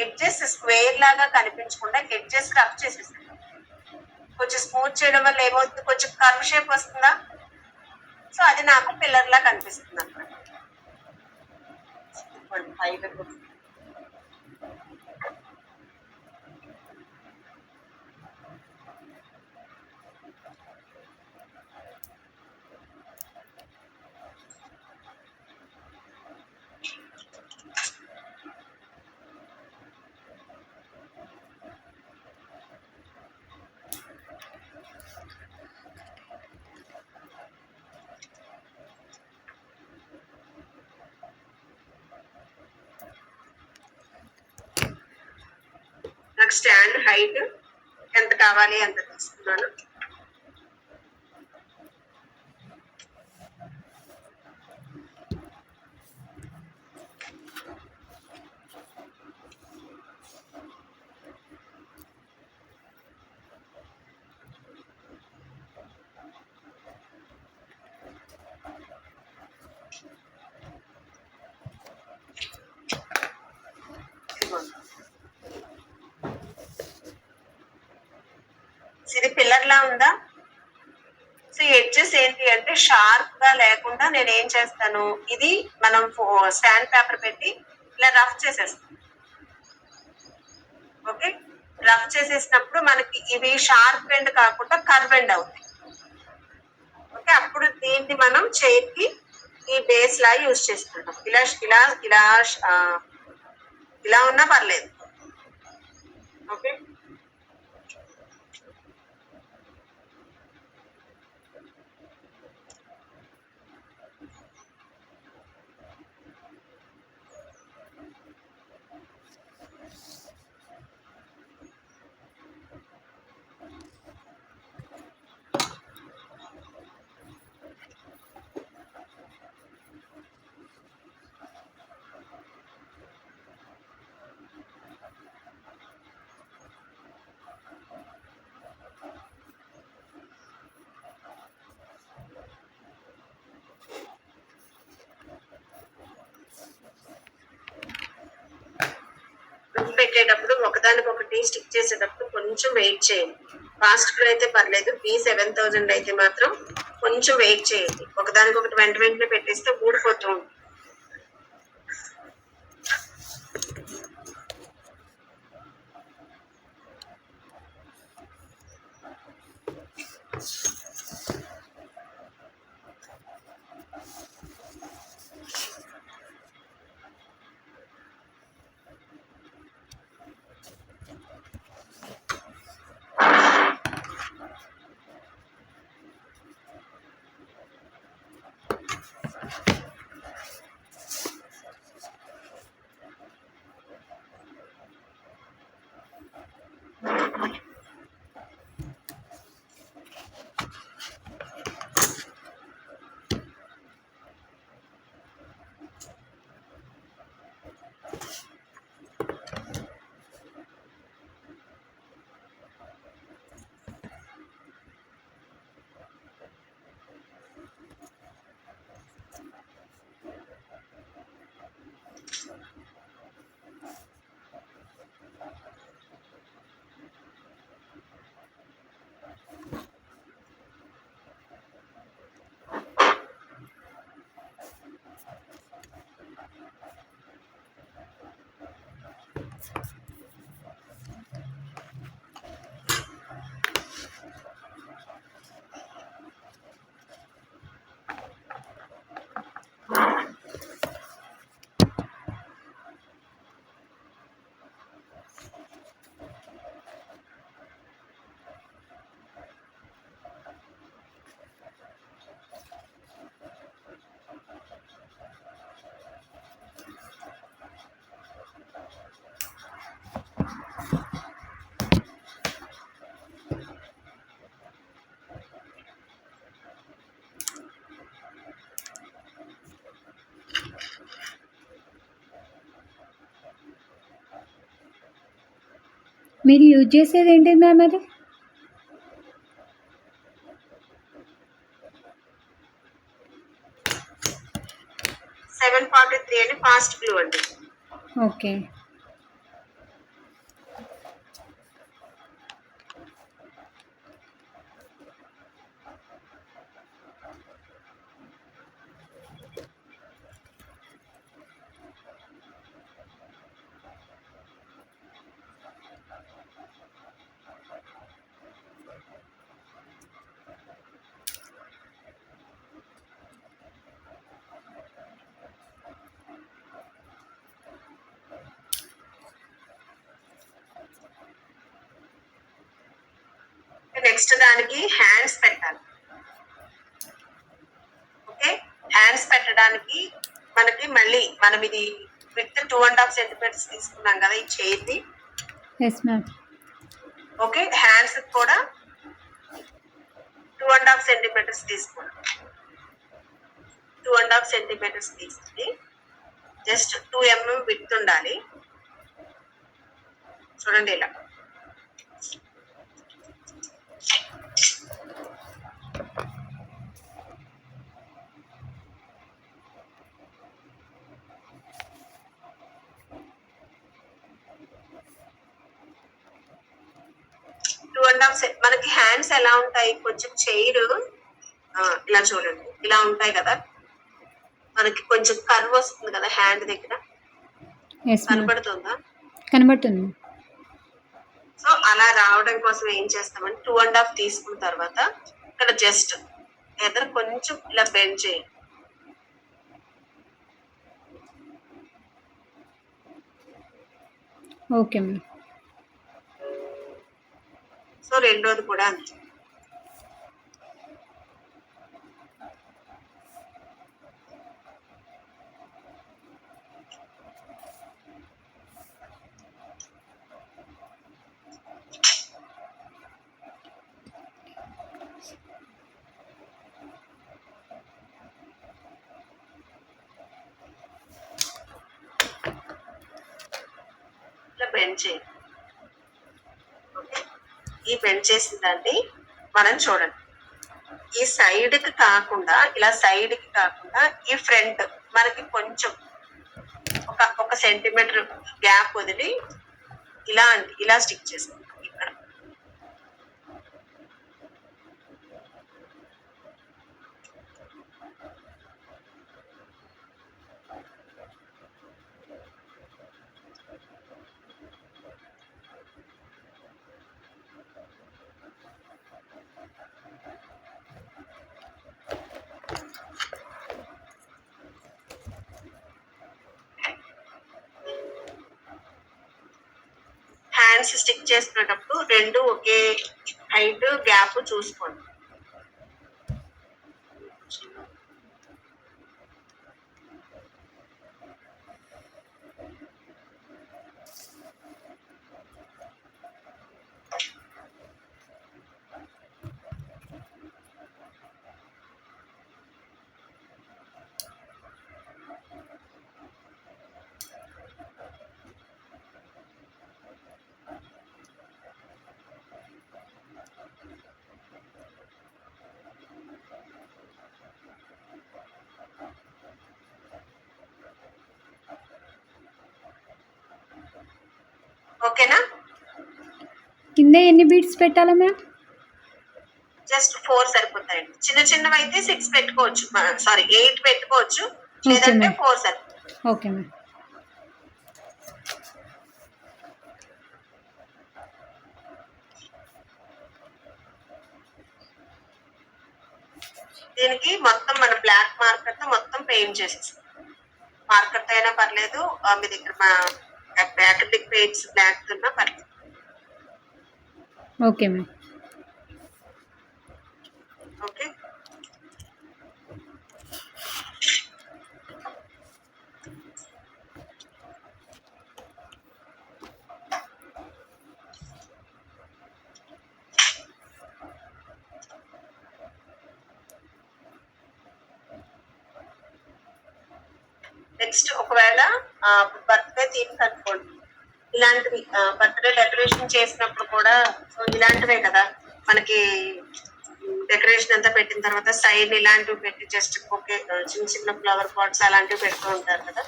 ఎడ్జెస్ స్క్వేర్ లాగా కనిపించకుండా ఎడ్జెస్ రఫ్ చేసేసాను. కొంచెం స్మూత్ చేయడం వల్ల ఏమవుతుంది, కొంచెం కర్వ్ షేప్ వస్తుందా. సో అది నాకు పిల్లర్ లా కనిపిస్తుంది అనమాట. నాకు స్టాండ్ హైట్ ఎంత కావాలి అంత తీసుకున్నాను. ఇది పిల్లర్ లా ఉందా. సో ఎడ్జెస్ ఏంటి అంటే షార్ప్ గా లేకుండా నేను ఏం చేస్తాను, ఇది మనం స్టాండ్ పేపర్ పెట్టి ఇలా రఫ్ చేసేస్తాం. ఓకే, రఫ్ చేసేసినప్పుడు మనకి ఇవి షార్ప్ ఎండ్ కాకుండా కర్వ్ ఎండ్ అవుతాయి. ఓకే, అప్పుడు దీన్ని మనం చైర్ కి ఈ బేస్ లా యూజ్ చేసుకుంటాం. ఇలా ఇలా ఇలా ఇలా ఉన్నా పర్లేదు. ఓకే, పెట్టేటప్పుడు ఒకదానికొకటి స్టిక్ చేసేటప్పుడు కొంచెం వెయిట్ చేయండి. ఫాస్ట్ గా అయితే పర్లేదు, P7000 అయితే మాత్రం కొంచెం వెయిట్ చేయండి. ఒకదానికొకటి వెంట వెంటనే పెట్టేస్తే ఊడిపోతూ ఉంటుంది. మీరు యూజ్ చేసేది ఏంటిది మ్యామ్ అది? 743 అని ఫాస్ట్ గ్లూ అండి. ఓకే. నెక్స్ట్ దానికి హ్యాండ్స్ పెట్టాలి. ఓకే, హ్యాండ్స్ పెట్టడానికి మనకి మళ్ళీ మనం ఇది విత్ 2.5 సెంటీమీటర్స్ తీసుకున్నాం కదా ఈ చైర్ది. Yes ma'am. ఓకే, హ్యాండ్స్ కూడా 2.5 సెంటీమీటర్స్ తీసుకోండి. 2.5 సెంటీమీటర్స్ తీసుకుని జస్ట్ 2 mm విత్ ఉండాలి. చూడండి ఇలా. మనకి హ్యాండ్స్ ఎలా ఉంటాయి, కొంచెం చైర్ ఇలా చూడండి ఇలా ఉంటాయి కదా, మనకి కొంచెం కర్వ్ వస్తుంది కదా హ్యాండ్ దగ్గర, ఎస్ మ్యామ్. కనపడుతుందా? కనబడుతుంది. సో అలా రావడం కోసం ఏం చేస్తామంటే 2.5 తీసుకున్న తర్వాత ఇక్కడ జస్ట్ ఎదురు కొంచెం ఇలా బెండ్ చేయండి. Okay ma'am. సో రెండోది కూడా అంతే. ఇలా బెండ్ చేయండి. ఓకే, ఈ బెండ్ చేసిన దాన్ని మనం చూడండి, ఈ సైడ్ కి కాకుండా ఇలా సైడ్ కి కాకుండా ఈ ఫ్రంట్ మనకి కొంచెం ఒక సెంటీమీటర్ గ్యాప్ వదిలి ఇలా స్టిక్ చేసాం ఇక్కడ. హ్యాండ్స్ స్టిక్ చేసుకునేటప్పుడు రెండు ఒకే హైట్ గ్యాప్ చూసుకోండి. ఓకేనా? కింద ఎన్ని బీట్స్ పెట్టాలా మ్యామ్? జస్ట్ 4 సరిపోతాయండి. చిన్న చిన్నవి అయితే 6 పెట్టుకోవచ్చు, సారీ 8 పెట్టుకోవచ్చు, ఓకే లేదంటే మ్యామ్. 4 సరిపోతుంది. Okay ma'am. దీనికి మొత్తం మన బ్లాక్ మార్కర్ తో మొత్తం పెయింట్ చేసేస్తాం. మార్కర్ తో అయినా పర్లేదు, మీ దగ్గర మా అక్రిలిక్ పెయింట్స్ బ్లాక్ తో ఉన్నా పర్లేదు. Okay ma'am. ఓకే, నెక్స్ట్ ఒకవేళ బర్త్డే థీమ్ కనుకోండి, ఇలాంటివి బర్త్డే డెకరేషన్ చేసినప్పుడు కూడా సో ఇలాంటివే కదా మనకి డెకరేషన్ అంతా పెట్టిన తర్వాత సైడ్ ఇలాంటివి పెట్టి జస్ట్ ఓకే చిన్న చిన్న ఫ్లవర్ పాట్స్ అలాంటివి పెడుతూ ఉంటారు కదా.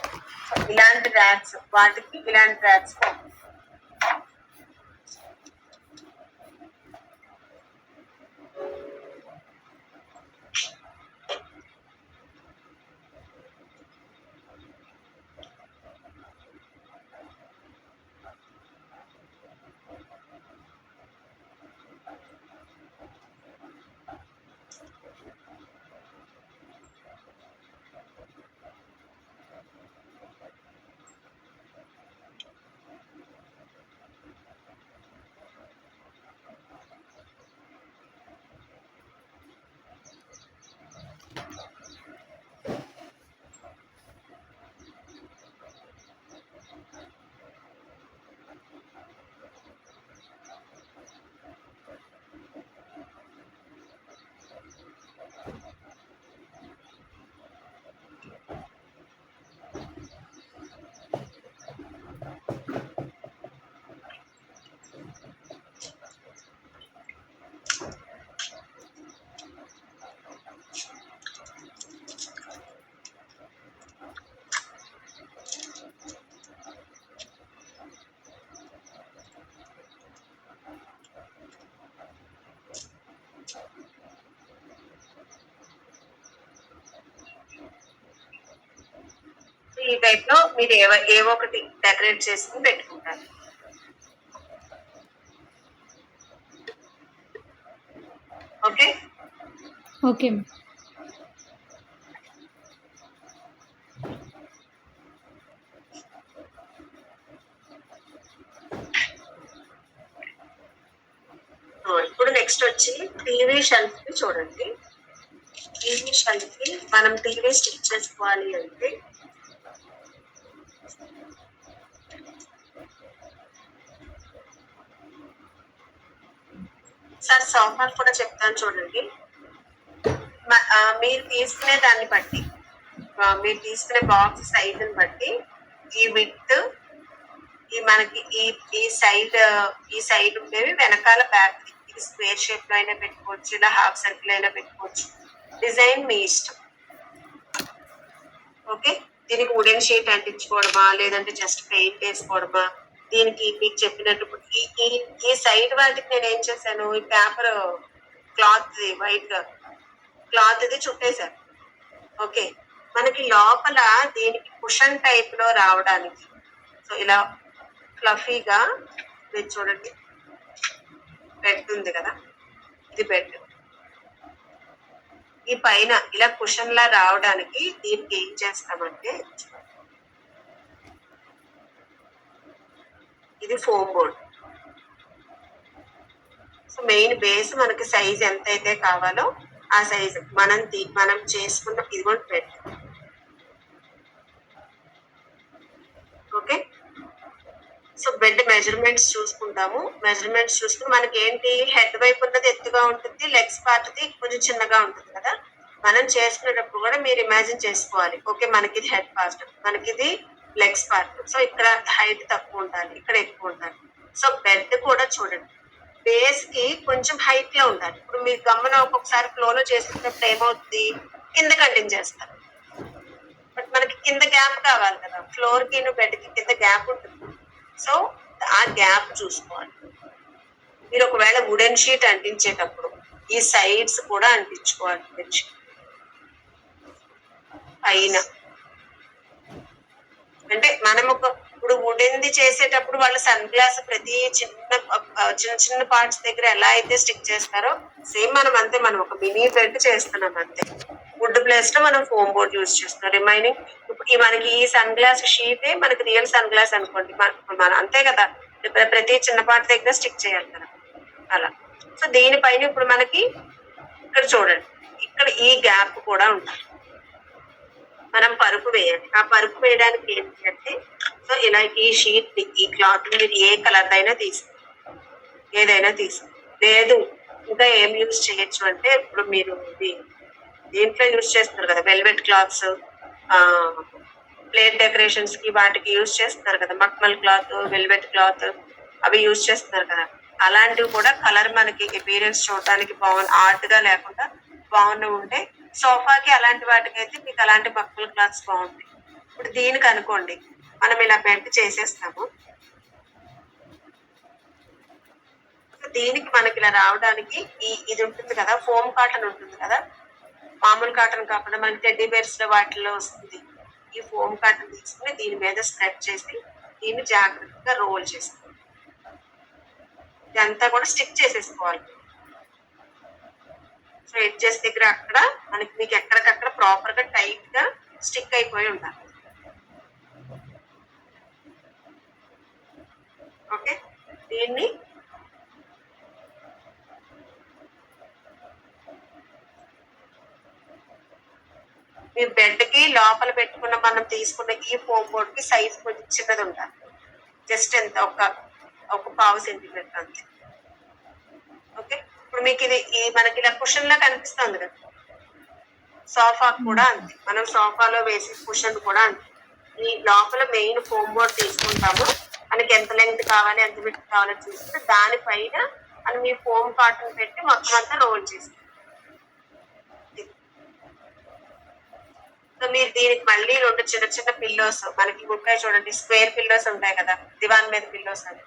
సో ఇలాంటి ర్యాక్స్ వాటికి ఇలాంటి ర్యాక్స్ ఈ టైప్ లో మీరు ఏవో ఒకటి డెకరేట్ చేసుకుని పెట్టుకుంటారు. ఓకే ఓకే ఇప్పుడు నెక్స్ట్ వచ్చి టీవీ షెల్ఫ్ కి చూడండి. టీవీ షెల్ఫ్ కి మనం టీవీ స్టిక్ చేసుకోవాలి అంటే సార్ సోఫాలు కూడా చెప్తాను చూడండి. మీరు తీసుకునే దాన్ని బట్టి మీరు తీసుకునే బాక్స్ సైజుని బట్టి ఈ విత్ ఈ మనకి ఈ సైడ్ ఉండేవి వెనకాల బ్యాక్ ఇది స్క్వేర్ షేప్ లో అయినా పెట్టుకోవచ్చు, ఇలా హాఫ్ సర్కిల్ అయినా పెట్టుకోవచ్చు. డిజైన్ మీ ఇష్టం. ఓకే దీనికి వుడెన్ షీట్ అంటించుకోవడమా లేదంటే జస్ట్ పెయింట్ వేసుకోవడమా, దీనికి మీకు చెప్పినట్టు ఈ సైడ్ వాటికి నేను ఏం చేశాను, ఈ పేపర్ క్లాత్ వైట్ క్లాత్ ఇది చుట్టేశాను. ఓకే మనకి లోపల దీనికి కుషన్ టైప్ లో రావడానికి సో ఇలా ఫ్లఫీగా మీరు చూడండి బెడ్ ఉంది కదా, ఇది బెడ్. ఈ పైన ఇలా కుషన్ లా రావడానికి దీనికి ఏం చేస్తామంటే ఇది foam board. So main base మనకి సైజ్ ఎంత అయితే కావాలో ఆ సైజ్ మనం చేసుకున్న ఇదిగోండి bed. Okay so bed measurements చూసుకుంటాము. మెజర్మెంట్స్ చూసుకుని మనకి ఏంటి హెడ్ వైపు ఉన్నది ఎత్తుగా ఉంటుంది, లెగ్స్ పార్ట్ది కొంచెం చిన్నగా ఉంటుంది కదా. మనం చేసుకునేటప్పుడు కూడా మీరు ఇమాజిన్ చేసుకోవాలి, ఓకే మనకి ఇది హెడ్ పార్ట్, మనకి ఇది లెగ్స్ పార్ట్. సో ఇక్కడ హైట్ తక్కువ ఉండాలి, ఇక్కడ ఎక్కువ ఉండాలి. సో బెడ్ కూడా చూడండి బేస్ కి కొంచెం హైట్ లో ఉండాలి. ఇప్పుడు మీరు గమ్మన ఒక్కొక్కసారి ఫ్లో లో చేసేటప్పుడు ఏమవుతుంది, కింద కంటిన్యూ చేస్తారు. బట్ మనకి కింద గ్యాప్ కావాలి కదా, ఫ్లోర్ కి బెడ్ కి కింద గ్యాప్ ఉంటుంది. సో ఆ గ్యాప్ చూసుకోవాలి. మీరు ఒకవేళ వుడెన్ షీట్ అంటించేటప్పుడు ఈ సైడ్స్ కూడా అంటించుకోవాలి. వుడెన్ షీట్ పైన అంటే మనం ఇప్పుడు వుడెన్ది చేసేటప్పుడు వాళ్ళు సన్ గ్లాస్ ప్రతి చిన్న పార్ట్స్ దగ్గర ఎలా అయితే స్టిక్ చేస్తారో సేమ్ మనం అంతే, మనం ఒక మినీ బెడ్ చేస్తున్నాం అంతే. వుడ్ ప్లేస్ లో మనం ఫోమ్ బోర్డ్ యూజ్ చేస్తున్నాం. రిమైనింగ్ మనకి ఈ సన్ గ్లాస్ షీటే మనకి రియల్ సన్ గ్లాస్ అనుకోండి, మనం అంతే కదా, ప్రతి చిన్న పార్ట్ దగ్గర స్టిక్ చేయాలి కదా అలా. సో దీనిపైన ఇప్పుడు మనకి ఇక్కడ చూడండి, ఇక్కడ ఈ గ్యాప్ కూడా ఉంటుంది. మనం పరుపు వేయాలి. ఆ పరుపు వేయడానికి ఏంటి అంటే సో ఇలా ఈ షీట్ ఈ క్లాత్ మీరు ఏ కలర్ అయినా ఏదైనా లేదు ఇంకా ఏం యూజ్ చేయొచ్చు అంటే ఇప్పుడు మీరు ఇది దీంట్లో యూజ్ చేస్తారు కదా వెల్వెట్ క్లాత్స్, ప్లేట్ డెకరేషన్స్ కి వాటికి యూజ్ చేస్తున్నారు కదా, మక్మల్ క్లాత్, వెల్వెట్ క్లాత్ అవి యూజ్ చేస్తున్నారు కదా. అలాంటివి కూడా కలర్ మనకి అపీరెన్స్ చూడడానికి ఆర్ట్ గా లేకుండా బాగున్నవి ఉంటే సోఫాకి అలాంటి వాటికి అయితే మీకు అలాంటి మక్మల్ క్లాత్స్ బాగుంటాయి. ఇప్పుడు దీనికి అనుకోండి మనం ఇలా బెడ్ చేసేస్తాము. దీనికి మనకి ఇలా రావడానికి ఇది ఉంటుంది కదా, ఫోమ్ కాటన్ ఉంటుంది కదా, మామూలు కాటన్ కాకుండా మనకి టెడ్డీ బేర్స్ లో వాటిల్లో వస్తుంది. ఈ ఫోమ్ కాటన్ తీసుకుని దీని మీద స్ప్రెడ్ చేసి దీన్ని జాగ్రత్తగా రోల్ చేస్తాం. ఇదంతా కూడా స్టిక్ చేసేసుకోవాలి. సో ఎడ్జెస్ దగ్గర అక్కడ మనకి మీకు ఎక్కడికక్కడ ప్రాపర్ గా టైట్ గా స్టిక్ అయిపోయి ఉండాలి. ఓకే, దీన్ని మీ బెడ్ కి లోపల పెట్టుకున్న మనం తీసుకున్న ఈ ఫోమ్ బోర్డ్ కి సైజ్ కొంచెం చిన్నది ఉండాలి. జస్ట్ ఎంత ఒక పావు సెంటీమీటర్ అంతే. ఓకే, ఇప్పుడు మీకు ఇది మనకి ఇలా కుషన్ లా కనిపిస్తుంది కదా, సోఫా కూడా అంతే. మనం సోఫాలో వేసే కుషన్ కూడా అంతే. ఈ లోపల మెయిన్ ఫోమ్ బోర్డ్ తీసుకుంటాము. మనకి ఎంత లెంగ్త్ కావాలి, ఎంత విడ్త్ కావాలో చూస్తే దానిపైన మనం ఈ ఫోమ్ కాటన్ పెట్టి మొత్తం అంతా రోల్ చేస్తాం. సో మీరు దీనికి మళ్ళీ 2 చిన్న చిన్న పిల్లోస్ మనకి ఉంటాయి చూడండి, స్క్వేర్ పిల్లోస్ ఉంటాయి కదా దివాన్ మీద పిల్లోస్ అని.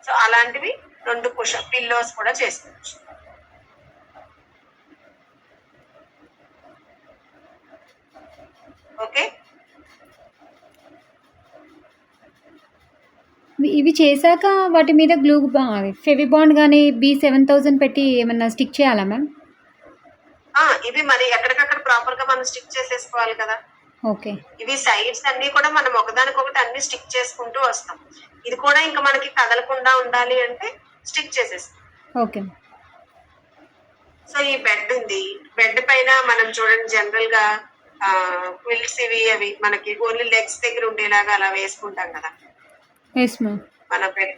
సో అలాంటివి 2 కుషన్ పిల్లోస్ కూడా చేసుకోవచ్చు. ఓకే, ఇవి చేశాక వాటి మీద గ్లూ ఫెవిబాండ్ కానీ B7000 పెట్టి ఏమన్నా స్టిక్ చేయాలా మ్యామ్? ఇవి మరి ఎక్కడికక్కడ ప్రాపర్ గా మనం స్టిక్ చేసేసుకోవాలి కదా. ఓకే, ఇవి సైడ్స్ అన్ని కూడా మనం ఒకదానికొకటి అన్ని స్టిక్ చేసుకుంటూ వస్తాం. ఇది కూడా ఇంకా మనకి కదలకుండా ఉండాలి అంటే స్టిక్ చేసేస్తాం. ఓకే. సో ఈ బెడ్ ఉంది, బెడ్ పైన మనం చూడండి జనరల్ గా క్విల్ట్స్ అవి మనకి ఓన్లీ లెగ్స్ దగ్గర ఉండేలాగా అలా వేసుకుంటాం కదా ఎస్ మ్యామ్. మన బెడ్.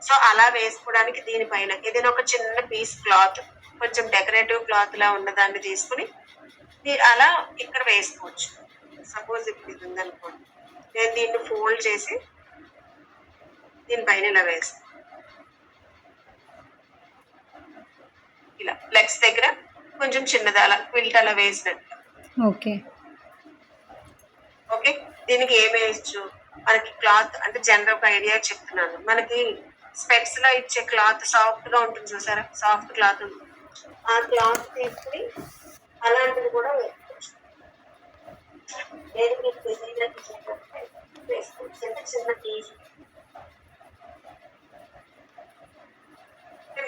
సో అలా వేసుకోవడానికి దీనిపైన ఏదైనా ఒక చిన్న పీస్ క్లాత్, కొంచెం డెకరేటివ్ క్లాత్ లా ఉన్నదాన్ని తీసుకుని అలా ఇక్కడ వేసుకోవచ్చు. సపోజ్ ఇప్పుడు ఇది ఉందనుకోండి, నేను దీన్ని ఫోల్డ్ చేసి దీనిపైన ఇలా వేస్తాను. ఇలా లెగ్స్ దగ్గర కొంచెం చిన్నది అలా క్విల్ట్ అలా వేసినట్టు. ఓకే, ఓకే, దీనికి ఏం వేయచ్చు మనకి క్లాత్ అంటే జనరల్ ఒక ఐడియా చెప్తున్నాను. మనకి స్పెట్స్ లో ఇచ్చే క్లాత్ సాఫ్ట్ గా ఉంటుంది చూసారా, సాఫ్ట్ క్లాత్ ఉంటుంది. ఆ క్లాత్ తీసుకుని అలాంటివి కూడా వేసుకోవచ్చు. చిన్న పీస్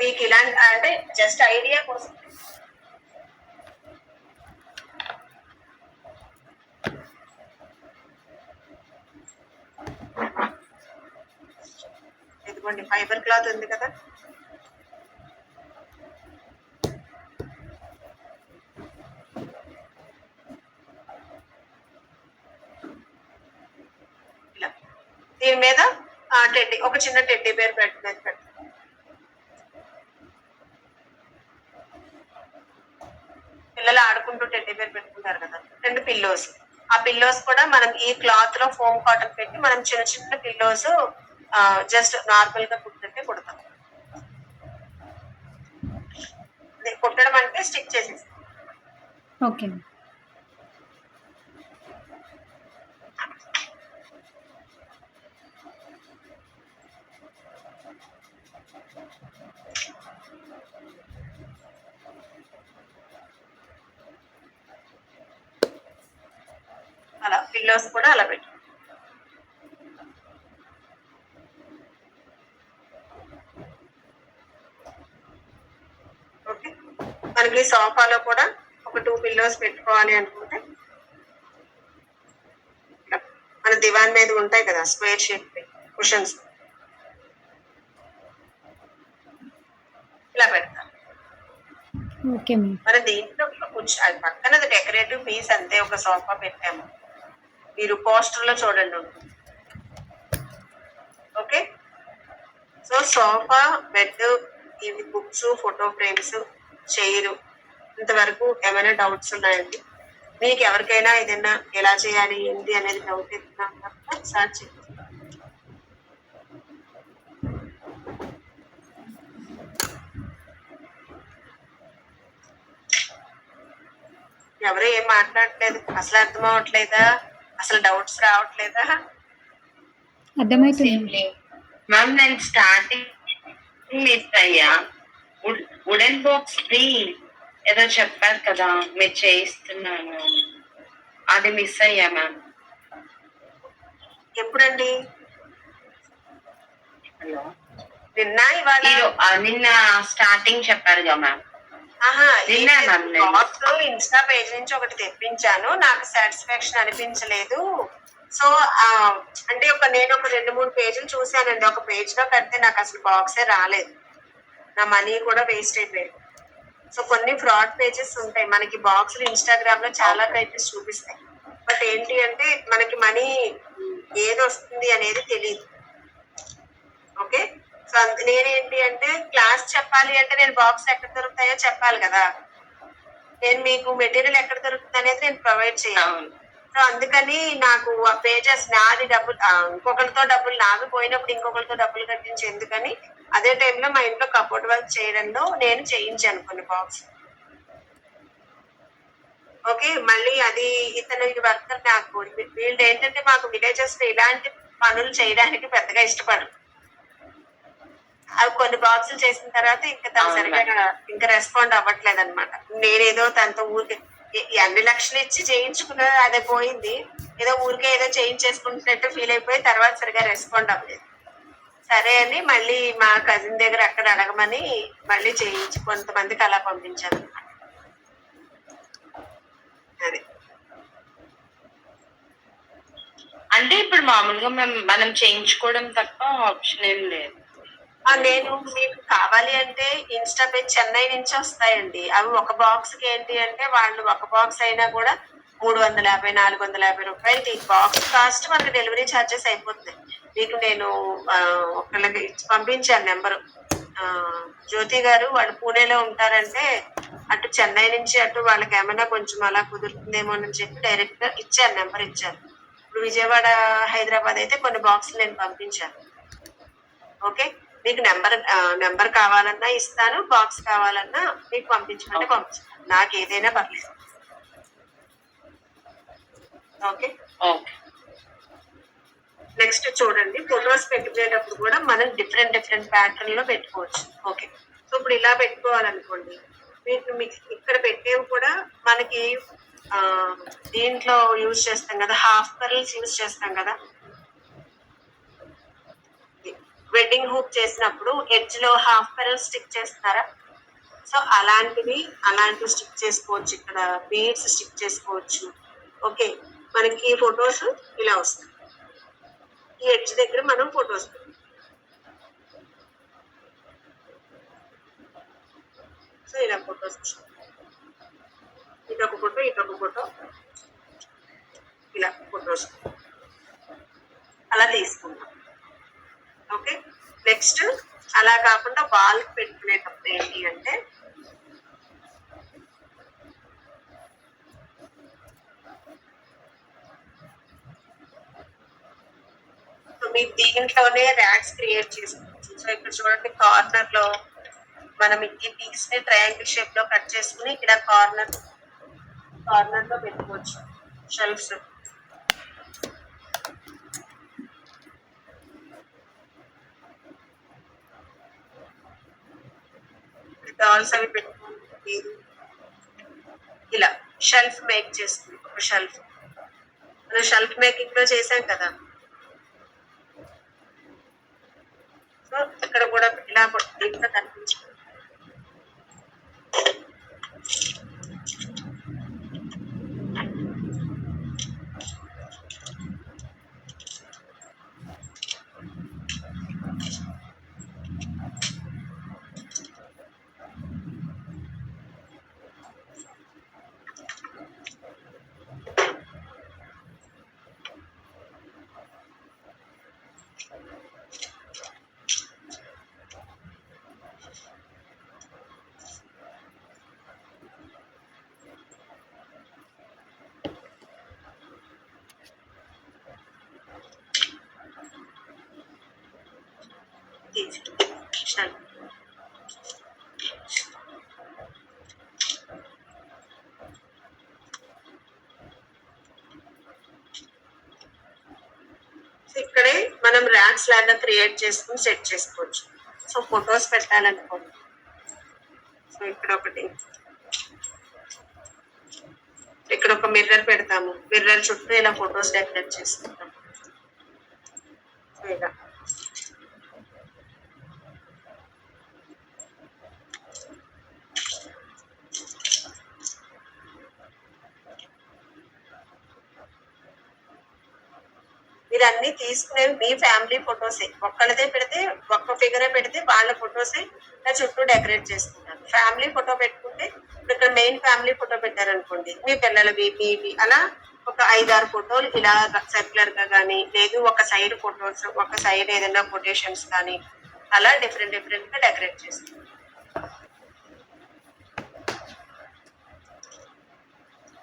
మీకు ఇలాంటి అంటే జస్ట్ ఐడియా కోసం. ఇదిగోండి ఫైబర్ క్లాత్ ఉంది కదా, ఇలా దీని మీద ఒక చిన్న టెడ్డీ బేర్ పెడతాం. పిల్లలు ఆడుకుంటూ టెడ్డీ బేర్ పెట్టుకుంటారు కదా, 2 పిల్లోస్. ఆ పిల్లోస్ కూడా మనం ఈ క్లాత్ లో ఫోమ్ కాటన్ పెట్టి మనం చిన్న చిన్న పిల్లోస్ జస్ట్ నార్మల్ గా కుట్టినట్టే కుడతాం. కుట్టడం అంటే స్టిక్ చేసేస్తాం. ఓకే. అలా పిల్లోస్ కూడా అలా పెట్టు. ఓకే, మనకి సోఫాలో కూడా ఒక 2 పిల్లోస్ పెట్టుకోవాలి అనుకుంటే మన దివాన్ మీద ఉంటాయి కదా స్క్వేర్ షేప్ కుషన్స్, ఇలా పెడతాం. Okay ma'am. మరి దీంట్లో అది పక్కన డెకరేటివ్ పీస్ అంతే, ఒక సోఫా పెట్టాము. మీరు పోస్టర్ లో చూడండి ఉంటుంది. ఓకే, సో సోఫా, బెడ్, ఇవి బుక్స్, ఫోటో ఫ్రేమ్స్, చైర్, ఇంతవరకు ఏమైనా డౌట్స్ ఉన్నాయండి? మీకు ఎవరికైనా ఏదైనా ఎలా చేయాలి ఏంటి అనేది డౌట్ ఎత్తున్నా ఒకసారి చెప్పండి. ఎవరు ఏం మాట్లాడట్లేదు, అసలు అర్థం అవ్వట్లేదా, అసలు డౌట్స్ రావట్లేదా? అర్థమవుతుంది. మ్యామ్ నేను స్టార్టింగ్ మిస్ అయ్యా. వుడెన్ బాక్స్ ది ఏదో చెప్పారు కదా మీరు చేయిస్తున్నాను, అది మిస్ అయ్యా మ్యామ్. ఎప్పుడండి? హలో, నిన్న ఇవాళ? నిన్న స్టార్టింగ్ చెప్పారు కదా మ్యామ్. నిన్న మ్యామ్ బాక్స్ ఇన్స్టా పేజ్ నుంచి ఒకటి తెప్పించాను, నాకు సాటిస్ఫాక్షన్ అనిపించలేదు. సో అంటే నేను ఒక 2-3 పేజీలు చూసానండి. ఒక పేజ్ లో కడితే నాకు అసలు బాక్సే రాలేదు, నా మనీ కూడా వేస్ట్ అయిపోయింది. సో కొన్ని ఫ్రాడ్ పేజెస్ ఉంటాయి మనకి, బాక్స్ ఇన్స్టాగ్రామ్ లో చాలా పేజెస్ చూపిస్తాయి. బట్ ఏంటి అంటే మనకి మనీ ఏది వస్తుంది అనేది తెలియదు. ఓకే, సో నేనేంటి అంటే క్లాస్ చెప్పాలి అంటే నేను బాక్స్ ఎక్కడ దొరుకుతాయో చెప్పాలి కదా, నేను మీకు మెటీరియల్ ఎక్కడ దొరుకుతుంది అనేది నేను ప్రొవైడ్ చేయాలి. సో అందుకని నాకు ఆ పేజెస్ నాది డబ్బులు ఇంకొకరితో డబ్బులు నాది పోయినప్పుడు ఇంకొకరితో డబ్బులు కట్టించి ఎందుకని అదే టైంలో మా ఇంట్లో కబోర్డ్ వర్క్ చేయడంలో నేను చేయించాను కొన్ని బాక్స్. ఓకే, మళ్ళీ అది ఇతను వర్కర్ నాకు వీళ్ళు ఏంటంటే మాకు విలేజెస్ లో ఇలాంటి పనులు చేయడానికి పెద్దగా ఇష్టపడరు. అవి కొన్ని బాక్సులు చేసిన తర్వాత ఇంకా తను సరిగా ఇంకా రెస్పాండ్ అవ్వట్లేదు అనమాట. నేనేదో తనతో ఊరికి అన్ని లక్షలు ఇచ్చి చేయించుకున్నది అదే పోయింది, ఏదో ఊరికే ఏదో చేయించేసుకుంటున్నట్టు ఫీల్ అయిపోయి తర్వాత సరిగా రెస్పాండ్ అవ్వలేదు. సరే అని మళ్ళీ మా కజిన్ దగ్గర అక్కడ అడగమని మళ్ళీ చేయించి కొంతమందికి అలా పంపించాను. అదే అంటే ఇప్పుడు మామూలుగా మనం చేయించుకోవడం తప్ప ఆప్షన్ ఏం లేదు. నేను మీకు కావాలి అంటే ఇన్స్టా పేజ్ చెన్నై నుంచి వస్తాయండి. అవి ఒక బాక్స్ కి ఏంటి అంటే వాళ్ళు ఒక బాక్స్ అయినా కూడా 350 450 రూపాయలు బాక్స్ కాస్ట్, మనకి డెలివరీ ఛార్జెస్ అయిపోతుంది. మీకు నేను ఒకళ్ళకి పంపించాను నెంబరు, జ్యోతి గారు, వాళ్ళు పూణేలో ఉంటారంటే అటు చెన్నై నుంచి అటు వాళ్ళకి ఏమైనా కొంచెం అలా కుదురుతుందేమో అని చెప్పి డైరెక్ట్ గా ఇచ్చాను, నెంబర్ ఇచ్చాను. ఇప్పుడు విజయవాడ హైదరాబాద్ అయితే కొన్ని బాక్సులు నేను పంపించాను. ఓకే, మీకు నెంబర్ కావాలన్నా ఇస్తాను, బాక్స్ కావాలన్నా మీకు పంపించమంటే పంపిస్తాను, నాకు ఏదైనా పర్లేదు. ఓకే, నెక్స్ట్ చూడండి, ఫొటోస్ పెట్టుకునేటప్పుడు కూడా మనం డిఫరెంట్ ప్యాటర్న్ లో పెట్టుకోవచ్చు. ఓకే, సో ఇప్పుడు ఇలా పెట్టుకోవాలనుకోండి, మీకు ఇక్కడ పెట్టేవి కూడా మనకి దీంట్లో యూజ్ చేస్తాం కదా, హాఫ్ పర్ల్స్ యూజ్ చేస్తాం కదా, వెడ్డింగ్ హూక్ చేసినప్పుడు ఎడ్జ్ లో హాఫ్ పెరల్ స్టిక్ చేస్తారా, సో అలాంటివి స్టిక్ చేసుకోవచ్చు, ఇక్కడ బీడ్స్ స్టిక్ చేసుకోవచ్చు. ఓకే, మనకి ఫొటోస్ ఇలా వస్తాయి, ఈ ఎడ్జ్ దగ్గర మనం ఫొటోస్ సో ఇలా ఫొటోస్ ఇటొక ఫోటో ఇలా ఫొటోస్ అలా తీసుకుంటాం. ఓకే, నెక్స్ట్ అలా కాకుండా వాల్ పెట్టుకునేటప్పుడు ఏంటి అంటే మీరు దీంట్లోనే ర్యాక్స్ క్రియేట్ చేసుకోవచ్చు. సో ఇక్కడ చూడండి, కార్నర్ లో మనం ఈ పీస్ ని ట్రయాంగిల్ షేప్ లో కట్ చేసుకుని ఇక్కడ కార్నర్ లో పెట్టుకోవచ్చు షెల్ఫ్స్. డాల్స్ అవి పెట్టుకోండి, ఇలా షెల్ఫ్ మేక్ చేస్తుంది. ఒక షెల్ఫ్ మనం షెల్ఫ్ మేకింగ్ లో చేసాం కదా, సో ఇక్కడ కూడా ఇలా దీంట్లో కనిపించింది. కార్డ్స్ లాగా క్రియేట్ చేసుకుని సెట్ చేసుకోవచ్చు. సో ఫొటోస్ పెట్టాలనుకోండి, సో ఇక్కడ ఒకటి, ఇక్కడ ఒక మిర్రర్ పెడతాము. మిర్రర్ చుట్టూ ఇలా ఫొటోస్ డెకరేట్ చేసుకుంటాం. సో ఇలా మీరు అన్ని తీసుకునేవి మీ ఫ్యామిలీ ఫొటోసే. ఒక్కళ్ళదే పెడితే ఒక్క ఫిగరే పెడితే వాళ్ళ ఫొటోసే చుట్టూ డెకరేట్ చేసుకుంటారు. ఫ్యామిలీ ఫోటో పెట్టుకుంటే ఇప్పుడు ఇక్కడ మెయిన్ ఫ్యామిలీ ఫోటో పెట్టారనుకోండి, మీ పిల్లలవి మీవి అలా ఒక 5-6 ఫోటోలు ఇలా సర్క్యులర్ గా కానీ, లేదు ఒక సైడ్ ఫొటోస్, ఒక సైడ్ ఏదైనా కొటేషన్స్ కానీ అలా డిఫరెంట్ డిఫరెంట్ గా డెకరేట్ చేస్తారు.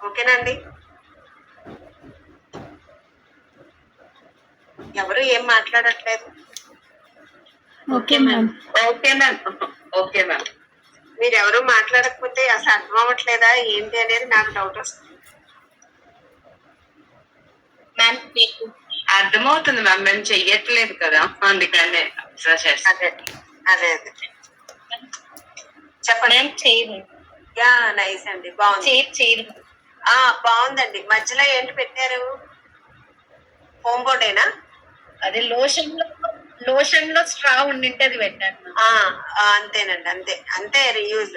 ఓకేనండి. ఎవరు ఏం మాట్లాడట్లేదు. Okay ma'am. Okay ma'am. Okay ma'am. మీరు ఎవరు మాట్లాడకపోతే అసలు అర్థం అవ్వట్లేదా ఏంటి అనేది నాకు డౌట్ వస్తుంది. మ్యామ్ మీకు అర్థమవుతుంది మ్యామ్, మేము చెయ్యట్లేదు కదా, అందుకనే అదే అదే అదే చెప్పండి. చేయను. యా నైస్ అండి, బాగుంది. చేయను. బాగుందండి. మధ్యలో ఏంటి పెట్టారు? హోమ్ బోర్డేనా? అది లోషన్ లో స్ట్రా ఉండింటే అది పెట్టాను. అంతేనండి, అంతే అంతే రీయూజ్.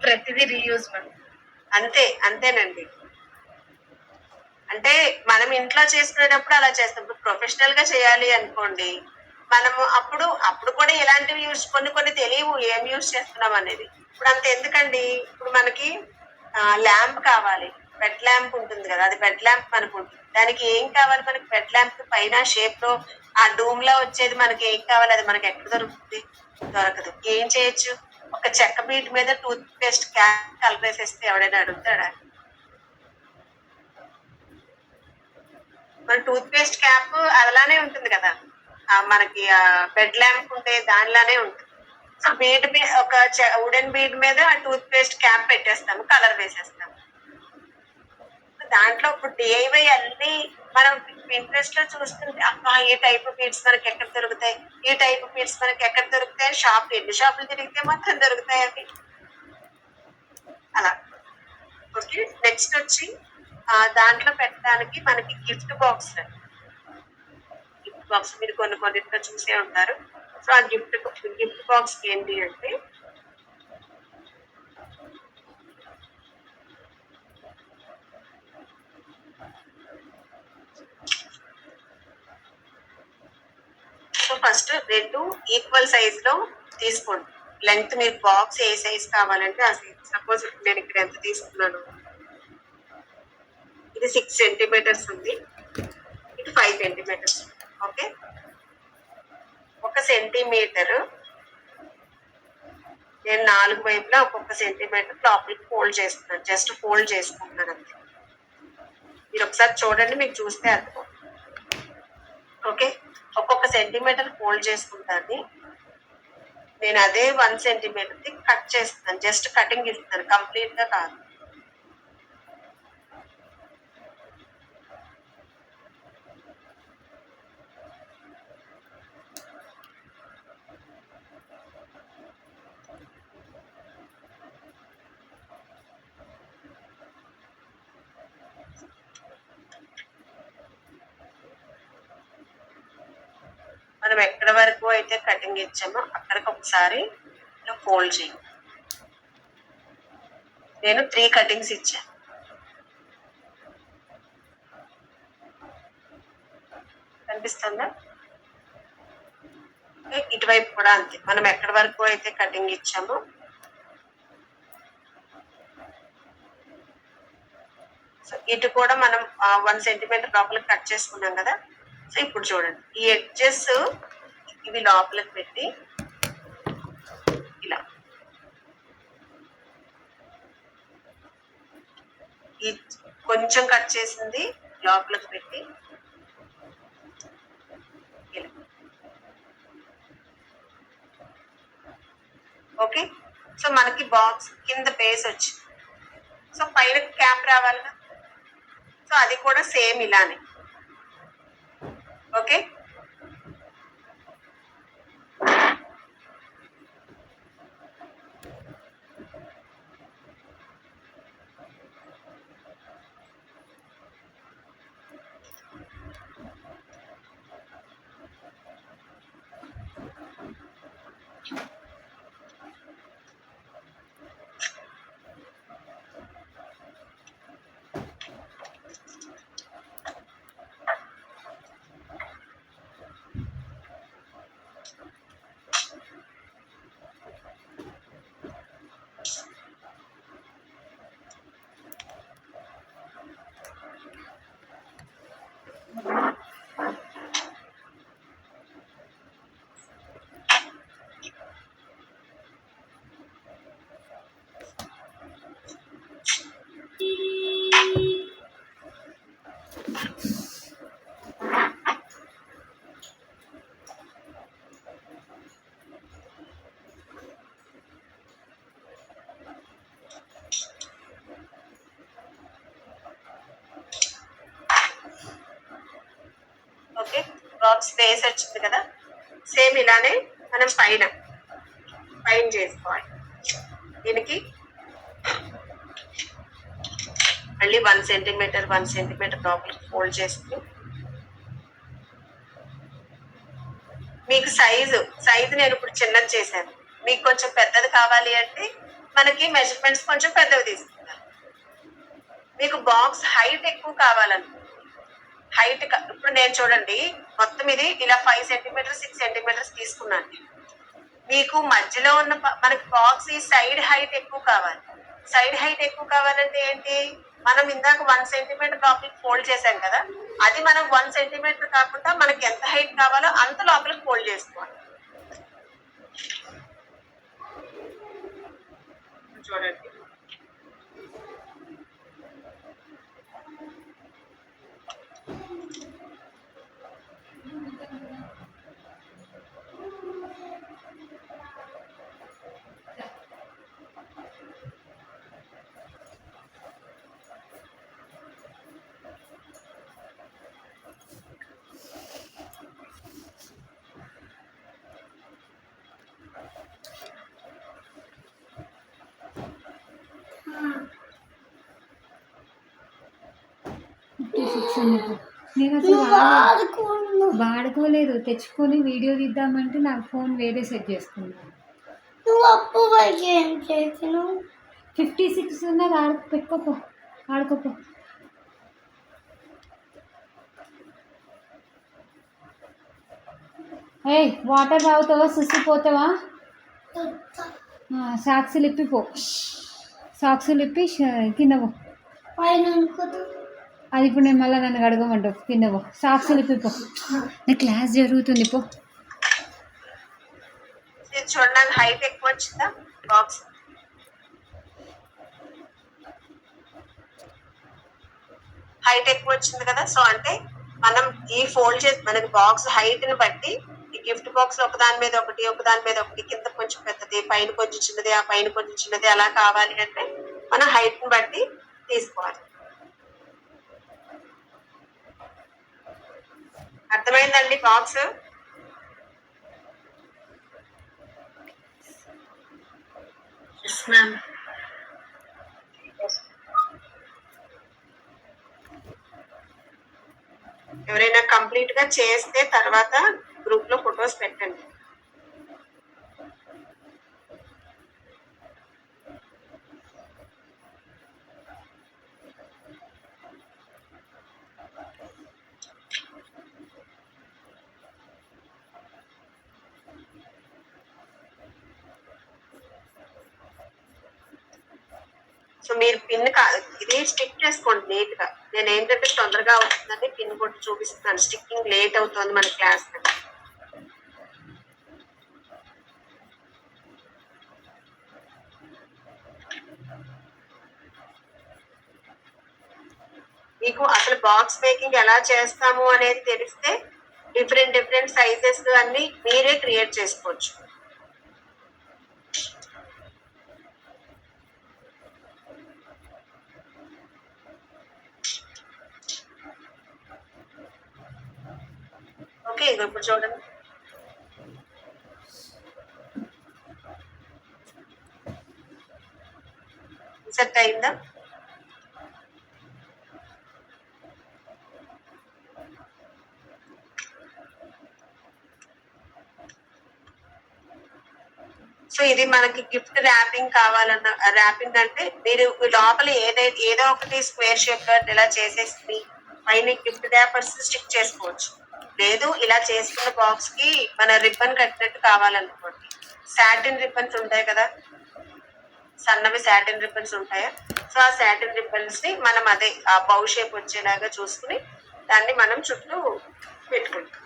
ప్రతిదీ రీయూజ్ మ్యామ్. అంతేనండి. అంటే మనం ఇంట్లో చేసుకునేటప్పుడు అలా చేస్తాం. ఇప్పుడు ప్రొఫెషనల్ గా చేయాలి అనుకోండి, మనము అప్పుడు కూడా ఇలాంటివి కొన్ని తెలియవు ఏం యూజ్ చేస్తున్నాం అనేది. ఇప్పుడు అంత ఎందుకండి, ఇప్పుడు మనకి ల్యాంప్ కావాలి, బెడ్ ల్యాంప్ ఉంటుంది కదా, అది బెడ్ ల్యాంప్ మనకు ఉంటుంది. దానికి ఏం కావాలి? మనకి బెడ్ ల్యాంప్ పైన షేప్ లో ఆ డూమ్ లో వచ్చేది మనకి ఏం కావాలి? అది మనకి ఎక్కడ దొరుకుతుంది? దొరకదు. ఏం చేయొచ్చు? ఒక చెక్క బీట్ మీద టూత్ పేస్ట్ క్యాప్ కలిపేసేస్తే ఎవడైనా అడుగుతాడా? మన టూత్ పేస్ట్ క్యాప్ అలానే ఉంటుంది కదా, మనకి బెడ్ ల్యాంప్ ఉంటే దానిలానే ఉంటుంది. సో బీడ్ ఒక వుడెన్ బీడ్ మీద ఆ టూత్ పేస్ట్ క్యాప్ పెట్టేస్తాము, కలర్ వేసేస్తాము. దాంట్లో ఇప్పుడు డిఐవై అన్ని మనం ఇంట్రెస్ట్ లో చూస్తుంటే అబ్బా ఈ టైప్ బీడ్స్ మనకి ఎక్కడ దొరుకుతాయి, ఈ టైప్ బీడ్స్ మనకి ఎక్కడ దొరుకుతాయి, ఎన్ని షాపులు తిరిగితే మాత్రం దొరుకుతాయి అవి. అలా. ఓకే, నెక్స్ట్ వచ్చి దాంట్లో పెట్టడానికి మనకి గిఫ్ట్ బాక్స్ మీరు కొన్నింటిలో చూసే ఉంటారు. సో ఆ గిఫ్ట్ బాక్స్ ఏంటి అంటే, సో ఫస్ట్ 2 ఈక్వల్ సైజ్ లో తీసుకోండి. లెంగ్త్ మీరు బాక్స్ ఏ సైజ్ కావాలంటే ఆ సైజ్. సపోజ్ నేను ఇక్కడ ఎంత తీసుకున్నాను, ఇది 6 సెంటీమీటర్స్ ఉంది, ఇది 5 సెంటీమీటర్స్. ఓకే, 1 సెంటీమీటర్ నేను 4 వైపులా ఒక్కొక్క సెంటీమీటర్ లోపలికి ఫోల్డ్ చేస్తున్నాను. జస్ట్ ఫోల్డ్ చేసుకుంటున్నాను అంతే. మీరు ఒకసారి చూడండి, మీకు చూస్తే అర్థం. ఓకే, ఒక్కొక్క సెంటీమీటర్ ఫోల్డ్ చేసుకుంటాను. నేను అదే 1 సెంటీమీటర్ కట్ చేస్తున్నాను. జస్ట్ కటింగ్ ఇస్తున్నాను, కంప్లీట్ గా కాదు. మనం ఎక్కడ వరకు అయితే కటింగ్ ఇచ్చామో అక్కడికి ఒకసారి ఫోల్డ్ చేయి. నేను 3 కటింగ్స్ ఇచ్చాను. కనిపిస్తుందా? ఇటువైపు కూడా అంతే. మనం ఎక్కడ వరకు అయితే కటింగ్ ఇచ్చామో సో ఇటు కూడా మనం 1 సెంటీమీటర్ లోపలికి కట్ చేసుకున్నాం కదా. సో ఇప్పుడు చూడండి, ఈ ఎడ్జెస్ ఇవి లోపలికి పెట్టి ఇలా ఈ కొంచెం కట్ చేసింది లోపలికి పెట్టి ఇలా. ఓకే, సో మనకి బాక్స్ కింద బేస్ వచ్చింది. సో పైన క్యాప్ రావాలిగా, సో అది కూడా సేమ్ ఇలానే. ఓకే. ఓకే, బాక్స్ బేస్ వచ్చింది కదా. సేమ్ ఇలానే మనం పైన చేసుకోవాలి. దీనికి మళ్ళీ 1 సెంటీమీటర్ లోపలికి ఫోల్డ్ చేసుకుని మీకు సైజు నేను ఇప్పుడు చిన్నది చేశాను. మీకు కొంచెం పెద్దది కావాలి అంటే మనకి మెజర్మెంట్స్ కొంచెం పెద్దవి తీసుకుంటారు. మీకు బాక్స్ హైట్ ఎక్కువ కావాలనుకో ఇప్పుడు నేను చూడండి, మొత్తం ఇది ఇలా 5 సెంటీమీటర్ 6 సెంటీమీటర్స్ తీసుకున్నాను. మీకు మధ్యలో ఉన్న మనకి బాక్స్ ఈ సైడ్ హైట్ ఎక్కువ కావాలి. సైడ్ హైట్ ఎక్కువ కావాలంటే ఏంటి, మనం ఇందాక 1 సెంటీమీటర్ లోపలికి ఫోల్డ్ చేశాం కదా, అది మనం 1 సెంటీమీటర్ కాకుండా మనకి ఎంత హైట్ కావాలో అంత లోపలికి ఫోల్డ్ చేసుకోవాలి. చూడండి, నేను అసలు వాడుకోలేదు. తెచ్చుకొని వీడియో తీద్దామంటే నాకు ఫోన్ వేరే సెట్ చేసుకున్నాను. నువ్వు అప్పు పైకి ఏం చేసినావు? 56 ఉన్నది, పెట్టుకోపో, ఆడుకోపో. ఏయ్, వాటర్ తాగుతావా, సుసిపోతావా? సాక్సులు ఇప్పిపో, సాక్సులు ఇప్పి కింద పో. పైన అనుకోదు. అది ఇప్పుడు నేను మళ్ళీ నన్ను అడగమంటావు. కింద పో, సాక్సులు ఇప్పిపో. నా క్లాస్ జరుగుతుంది, పో. చూడండి, హైట్ ఎక్కువ వచ్చిందా బాక్స్? హైట్ ఎక్కువ వచ్చింది కదా. సో అంటే మనం ఈ ఫోల్డ్ చేసి మనకి బాక్స్ హైట్ ని బట్టి ఈ గిఫ్ట్ బాక్స్ ఒకదాని మీద ఒకటి కింద కొంచెం పెద్దది, పైన కొంచెం చిన్నది, ఆ పైన కొంచెం చిన్నది అలా కావాలి అంటే మన హైట్ ని బట్టి తీసుకోవాలి. అర్థమైందండి బాక్స్? ఎవరైనా కంప్లీట్ గా చేస్తే తర్వాత గ్రూప్ లో ఫొటోస్ పెట్టండి. సో మీరు పిన్ ఇది స్టిక్ చేసుకోండి నీట్ గా. నేను ఏంటంటే తొందరగా అవుతుందని పిన్ కొట్టి చూపిస్తున్నాను. స్టిక్కింగ్ లేట్ అవుతుంది మన క్లాస్. మీకు అసలు బాక్స్ మేకింగ్ ఎలా చేస్తాము అనేది తెలిస్తే డిఫరెంట్ సైజెస్ అన్ని మీరే క్రియేట్ చేసుకోవచ్చు. ఇదిగో ఇప్పుడు చూడండి. సెట్ అయిందా? సో ఇది మనకి గిఫ్ట్ ర్యాపింగ్ కావాలన్న, ర్యాపింగ్ అంటే మీరు లోపల ఏదో ఒకటి స్క్వేర్ షేప్ లో ఇలా చేసేసి పైన గిఫ్ట్ ర్యాపర్స్ స్టిక్ చేసుకోవచ్చు. లేదు ఇలా చేసుకున్న బాక్స్ కి మన రిబ్బన్ కట్టినట్టు కావాలనుకోండి, సాటిన్ రిబ్బన్స్ ఉంటాయి కదా, సన్నవి సాటిన్ రిబ్బన్స్ ఉంటాయా, సో ఆ సాటిన్ రిబ్బన్స్ ని మనం అదే ఆ బౌ షేప్ వచ్చేలాగా చూసుకుని దాన్ని మనం చుట్టూ పెట్టుకుంటాం.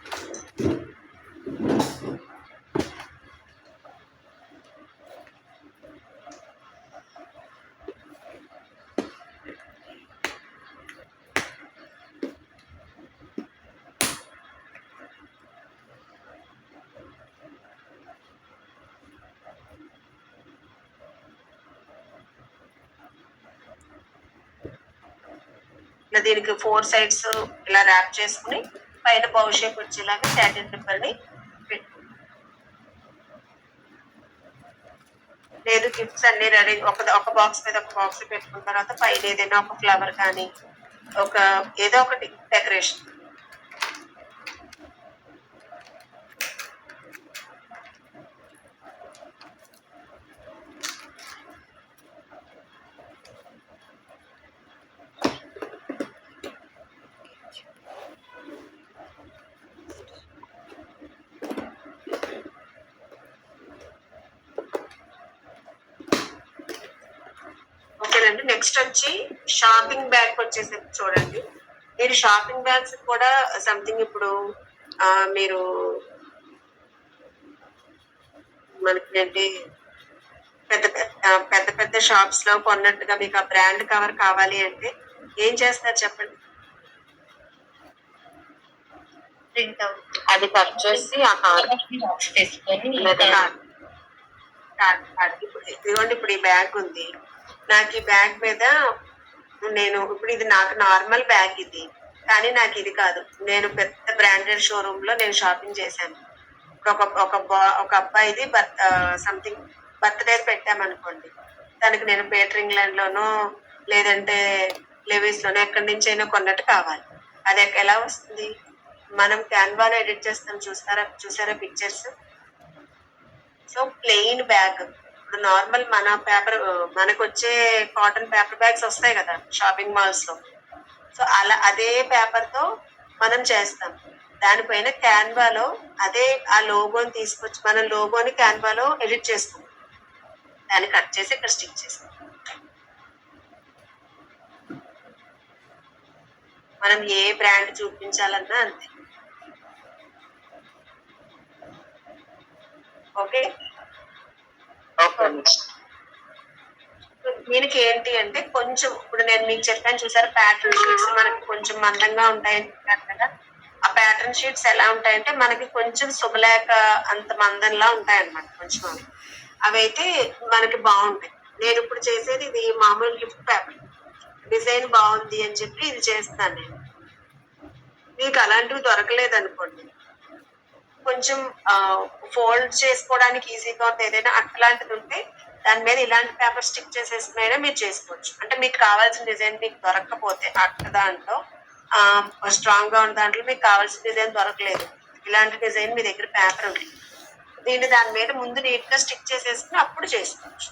ఇలా దీనికి 4 సైడ్స్ ఇలా ర్యాప్ చేసుకుని పైన బౌ షేప్ వచ్చేలాగా సాటిన్ రిబ్బన్ ని పెట్టుకుంటాం. లేదు గిఫ్ట్స్ అన్ని రెడీ ఒక బాక్స్ మీద ఒక బాక్స్ పెట్టుకున్న తర్వాత పైన ఏదైనా ఒక ఫ్లవర్ కానీ ఒక ఏదో ఒకటి డెకరేషన్. ఓకేనండి. నెక్స్ట్ వచ్చి షాపింగ్ బ్యాగ్ వచ్చేసి చూడండి. మీరు షాపింగ్ బ్యాగ్స్ కూడా సంథింగ్ ఇప్పుడు మీరు మనకి ఏంటి పెద్ద పెద్ద షాప్స్ లో కొన్నట్టుగా మీకు ఆ బ్రాండ్ కవర్ కావాలి అంటే ఏం చేస్తారు చెప్పండి? ప్రింట్ అవుట్ అది కట్ చేసి ఆ బాక్స్ తీసుకొని ఇప్పుడు ఇదిగోండి, ఇప్పుడు ఈ బ్యాగ్ ఉంది, నాకు ఈ బ్యాగ్ మీద నేను ఇప్పుడు ఇది నాకు నార్మల్ బ్యాగ్ ఇది, కానీ నాకు ఇది కాదు, నేను పెద్ద బ్రాండెడ్ షోరూమ్ లో నేను షాపింగ్ చేశాను. ఇప్పుడు ఒక అబ్బాయిది సంథింగ్ బర్త్డే పెట్టామనుకోండి, దానికి నేను పీటర్ ఇంగ్లాండ్ లోనో లేదంటే లెవిస్ లోనో ఎక్కడి నుంచి అయినా కొన్నట్టు కావాలి. అది ఎలా వస్తుంది? మనం క్యాన్వాలో ఎడిట్ చేస్తాం, చూసారా పిక్చర్స్? సో ప్లెయిన్ బ్యాగ్, ఇప్పుడు నార్మల్ మన పేపర్ మనకు వచ్చే కాటన్ పేపర్ బ్యాగ్స్ వస్తాయి కదా షాపింగ్ మాల్స్ లో, సో అదే పేపర్ తో మనం చేస్తాం. దానిపైన క్యాన్వాలో అదే ఆ లోగోని తీసుకొచ్చి మనం లోగోని క్యాన్వాలో ఎడిట్ చేసుకుంటాం, దాన్ని కట్ చేసి ఇక్కడ స్టిక్ చేస్తాం. మనం ఏ బ్రాండ్ చూపించాలన్నా అంతే. ఓకే, దీనికి ఏంటి అంటే కొంచెం ఇప్పుడు నేను మీకు చెప్పాను చూసారు, ప్యాటర్న్ షీట్స్ మనకి కొంచెం మందంగా ఉంటాయని చెప్పాను కదా. ఆ ప్యాటర్న్ షీట్స్ ఎలా ఉంటాయంటే మనకి కొంచెం శుభలేఖ అంత మందంలా ఉంటాయి అన్నమాట. కొంచెం అవి అయితే మనకి బాగుంటాయి. నేను ఇప్పుడు చేసేది ఇది మామూలు గిఫ్ట్ పేపర్, డిజైన్ బాగుంది అని చెప్పి ఇది చేస్తాను నేను. మీకు అలాంటివి దొరకలేదు అనుకోండి, కొంచెం ఫోల్డ్ చేసుకోవడానికి ఈజీగా ఉంటుంది ఏదైనా అట్లాంటిది ఉంటే దాని మీద ఇలాంటి పేపర్ స్టిక్ చేసేసినైనా మీరు చేసుకోవచ్చు. అంటే మీకు కావాల్సిన డిజైన్ మీకు దొరకకపోతే అట్ట దాంట్లో స్ట్రాంగ్ గా ఉన్న దాంట్లో మీకు కావాల్సిన డిజైన్ దొరకలేదు, ఇలాంటి డిజైన్ మీ దగ్గర పేపర్ ఉంది, దీన్ని దాని మీద ముందు నీట్ గా స్టిక్ చేసేసుకుని అప్పుడు చేసుకోవచ్చు.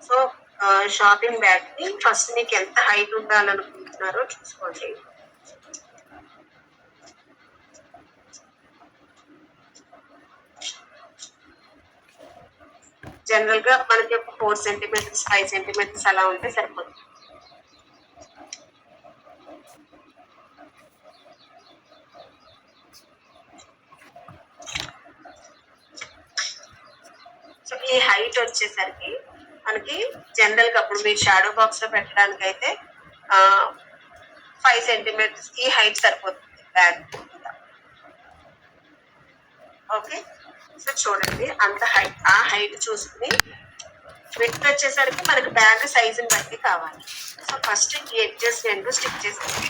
సో షాపింగ్ బ్యాగ్ కి ఫస్ట్ మీకు ఎంత హైట్ ఉండాలనుకుంటున్నారో చూసుకోండి. జనరల్ గా మనకి ఒక 4 సెంటీమీటర్స్ 5 సెంటీమీటర్స్ అలా ఉంటే సరిపోతుంది. ఈ హైట్ వచ్చేసరికి మనకి జనరల్ గా అప్పుడు మీరు షాడో బాక్స్ లో పెట్టడానికి అయితే 5 సెంటీమీటర్స్ ఈ హైట్ సరిపోతుంది బ్యాగ్. ఓకే, సో చూడండి అంత హైట్, ఆ హైట్ చూసుకుని విడ్త్ వచ్చేసరికి మనకి బ్యాగ్ సైజుని బట్టి కావాలి. సో ఫస్ట్ ఈ ఎడ్జెస్ రెండు స్టిక్ చేసేది.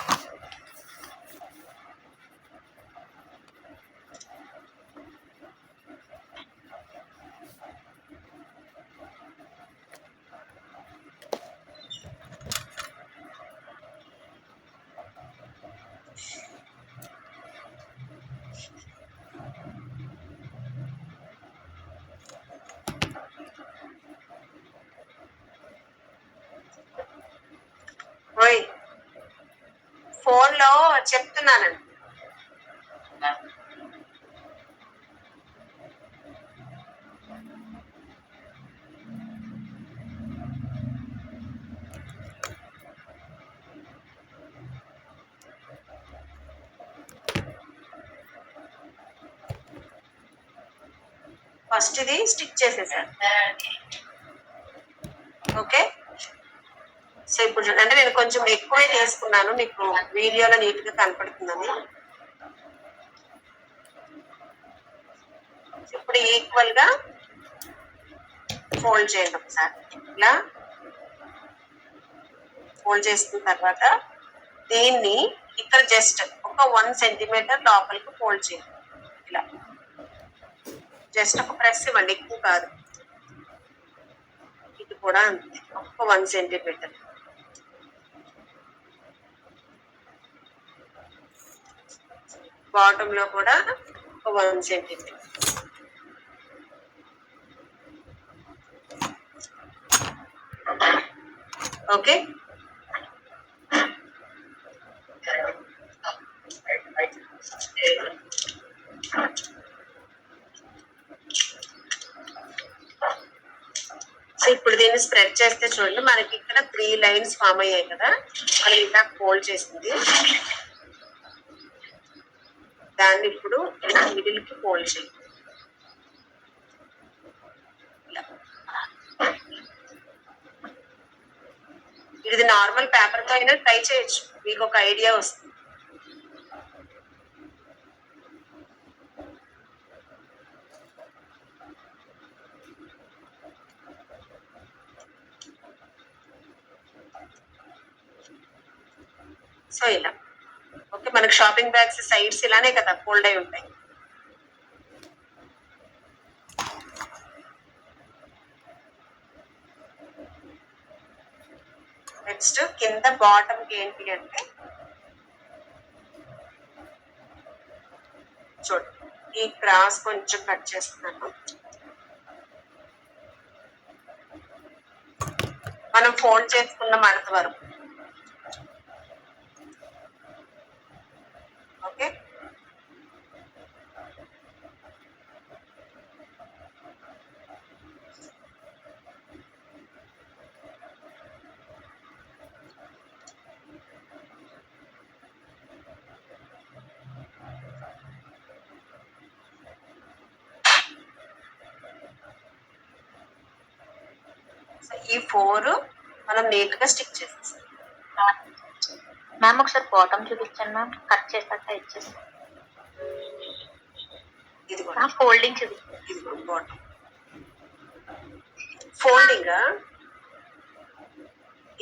ఓయ్ ఫోన్ లో చెప్తున్నానండి. ఫస్ట్ ఇది స్టిక్ చేసేసాను. ఓకే, సో ఇప్పుడు అంటే నేను కొంచెం ఎక్కువే తీసుకున్నాను, మీకు వీడియోలో నీట్ గా కనపడుతుందని. ఇప్పుడు ఈక్వల్ గా ఫోల్డ్ చేయండి ఒకసారి. ఇలా ఫోల్డ్ చేసిన తర్వాత దీన్ని ఇక్కడ జస్ట్ ఒక 1 సెంటీమీటర్ లోపలికి ఫోల్డ్ చేయండి. ఇలా జస్ట్ ఒక ప్రెస్ ఇవ్వండి, ఎక్కువ కాదు. ఇది కూడా అంతే, ఒక 1 సెంటీమీటర్. బాటమ్ లో కూడా ఒక 1 సెంటీమీటర్. ఓకే, సో ఇప్పుడు దీన్ని స్ప్రెడ్ చేస్తే చూడండి మనకి ఇక్కడ 3 లైన్స్ ఫామ్ అయ్యాయి కదా, మనం ఇలా ఫోల్డ్ చేసింది. దాన్ని ఇప్పుడు మిడిల్ కి ఫోల్డ్ చేయండి. ఇది నార్మల్ పేపర్ తో అయినా ట్రై చేయొచ్చు, మీకు ఒక ఐడియా వస్తుంది. సో ఇలా ఓకే, మనకు షాపింగ్ బ్యాగ్స్ సైడ్స్ ఇలానే కదా ఫోల్డ్ అయి ఉంటాయి. నెక్స్ట్ కింద బాటమ్ కి ఏంటి అంటే చూడండి, ఈ క్రాస్ కొంచెం కట్ చేస్తున్నాను. మనం ఫోల్డ్ చేసుకున్న మడత వరకు. ఓకే, ఈ 4 మనం నీట్ గా స్టిక్ చేసేస్తాం. మ్యామ్ ఒకసారి బాటమ్ చూపించండి మ్యామ్, కట్ చేశాక ఇచ్చేసి. ఇది కూడా ఫోల్డింగ్ చూపించండి. ఇది కూడా బాటమ్ ఫోల్డింగ్.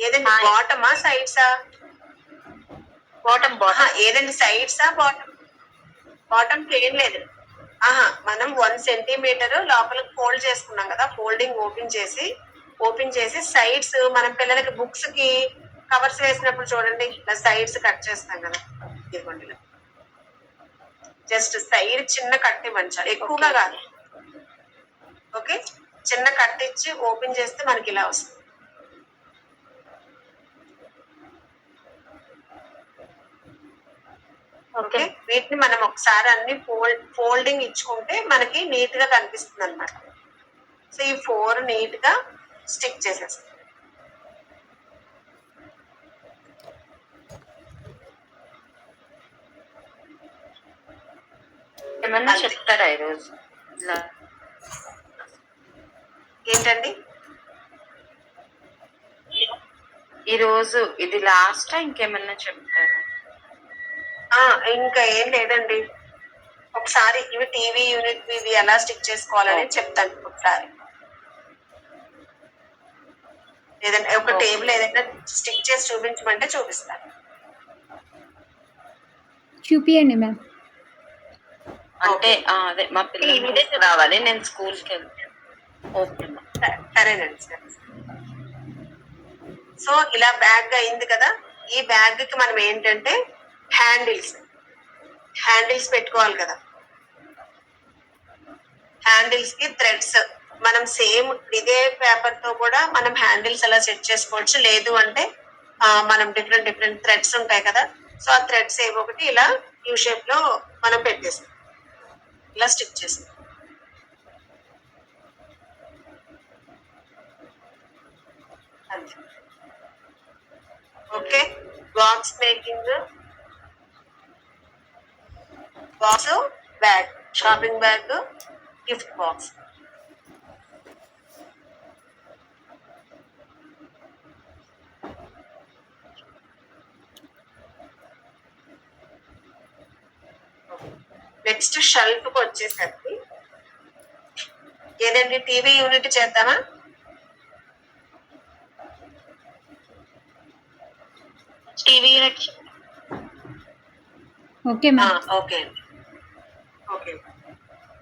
ఏదండి బాటమా సైడ్సా? బాటమ్ బాటమ్ ఏదండి సైడ్సా బాటమ్? బాటమ్ కి ఏం లేదు. మనం 1 సెంటీమీటర్ లోపలికి ఫోల్డ్ చేసుకున్నాం కదా, ఫోల్డింగ్ ఓపెన్ చేసి సైడ్స్ మనం పిల్లలకి బుక్స్ కి కవర్స్ వేసినప్పుడు చూడండి ఇలా సైడ్స్ కట్ చేస్తాం కదా, ఇదిగోండి జస్ట్ సైడ్ చిన్న కట్ ఇవ్వండి, ఎక్కువగా కాదు. ఓకే, చిన్న కట్ ఇచ్చి ఓపెన్ చేస్తే మనకి ఇలా వస్తుంది. ఓకే, వీటిని మనం ఒకసారి అన్ని ఫోల్డింగ్ ఇచ్చుకుంటే మనకి నీట్ గా కనిపిస్తుంది అన్నమాట. సో ఈ 4 నీట్ గా స్టిక్ చేసేస్తాం. ఏమన్నా చెప్తారా ఈరోజు? ఏంటండి? ఈ రోజు ఇది లాస్ట్ ఇంకేమన్నా చెప్తారా? ఇంకా ఏం లేదండి. ఒకసారి ఇవి టీవీ యూనిట్ ఇవి ఎలా స్టిక్ చేసుకోవాలని చెప్తాను ఒకసారి. ఏదైనా ఒక టేబుల్ ఏదైనా స్టిక్ చేసి చూపించమంటే చూపిస్తాను. చూపియండి మ్యామ్. అంటే అదే మా పిల్లలు రావాలి, నేను స్కూల్కి వెళ్తాను. ఓకే సరేనండి సరే. సో ఇలా బ్యాగ్ అయింది కదా. ఈ బ్యాగ్ కి మనం ఏంటంటే హ్యాండిల్స్ పెట్టుకోవాలి కదా. హ్యాండిల్స్ కి థ్రెడ్స్ మనం సేమ్ ఇదే పేపర్ తో కూడా మనం హ్యాండిల్స్ అలా సెట్ చేసుకోవచ్చు. లేదు అంటే మనం డిఫరెంట్ థ్రెడ్స్ ఉంటాయి కదా. సో ఆ థ్రెడ్స్ ఏవో ఒకటి ఇలా యూ షేప్ లో మనం పెట్టేస్తాం, ఇలా స్టిక్ చేస్తాం. Okay, box making, box, bag, shopping bag, gift box. Next shelf కి వచ్చేసరికి ఏదండి టీవీ యూనిట్ చేద్దామా? TV unit. Okay ma'am. Okay అండి. ఓకే,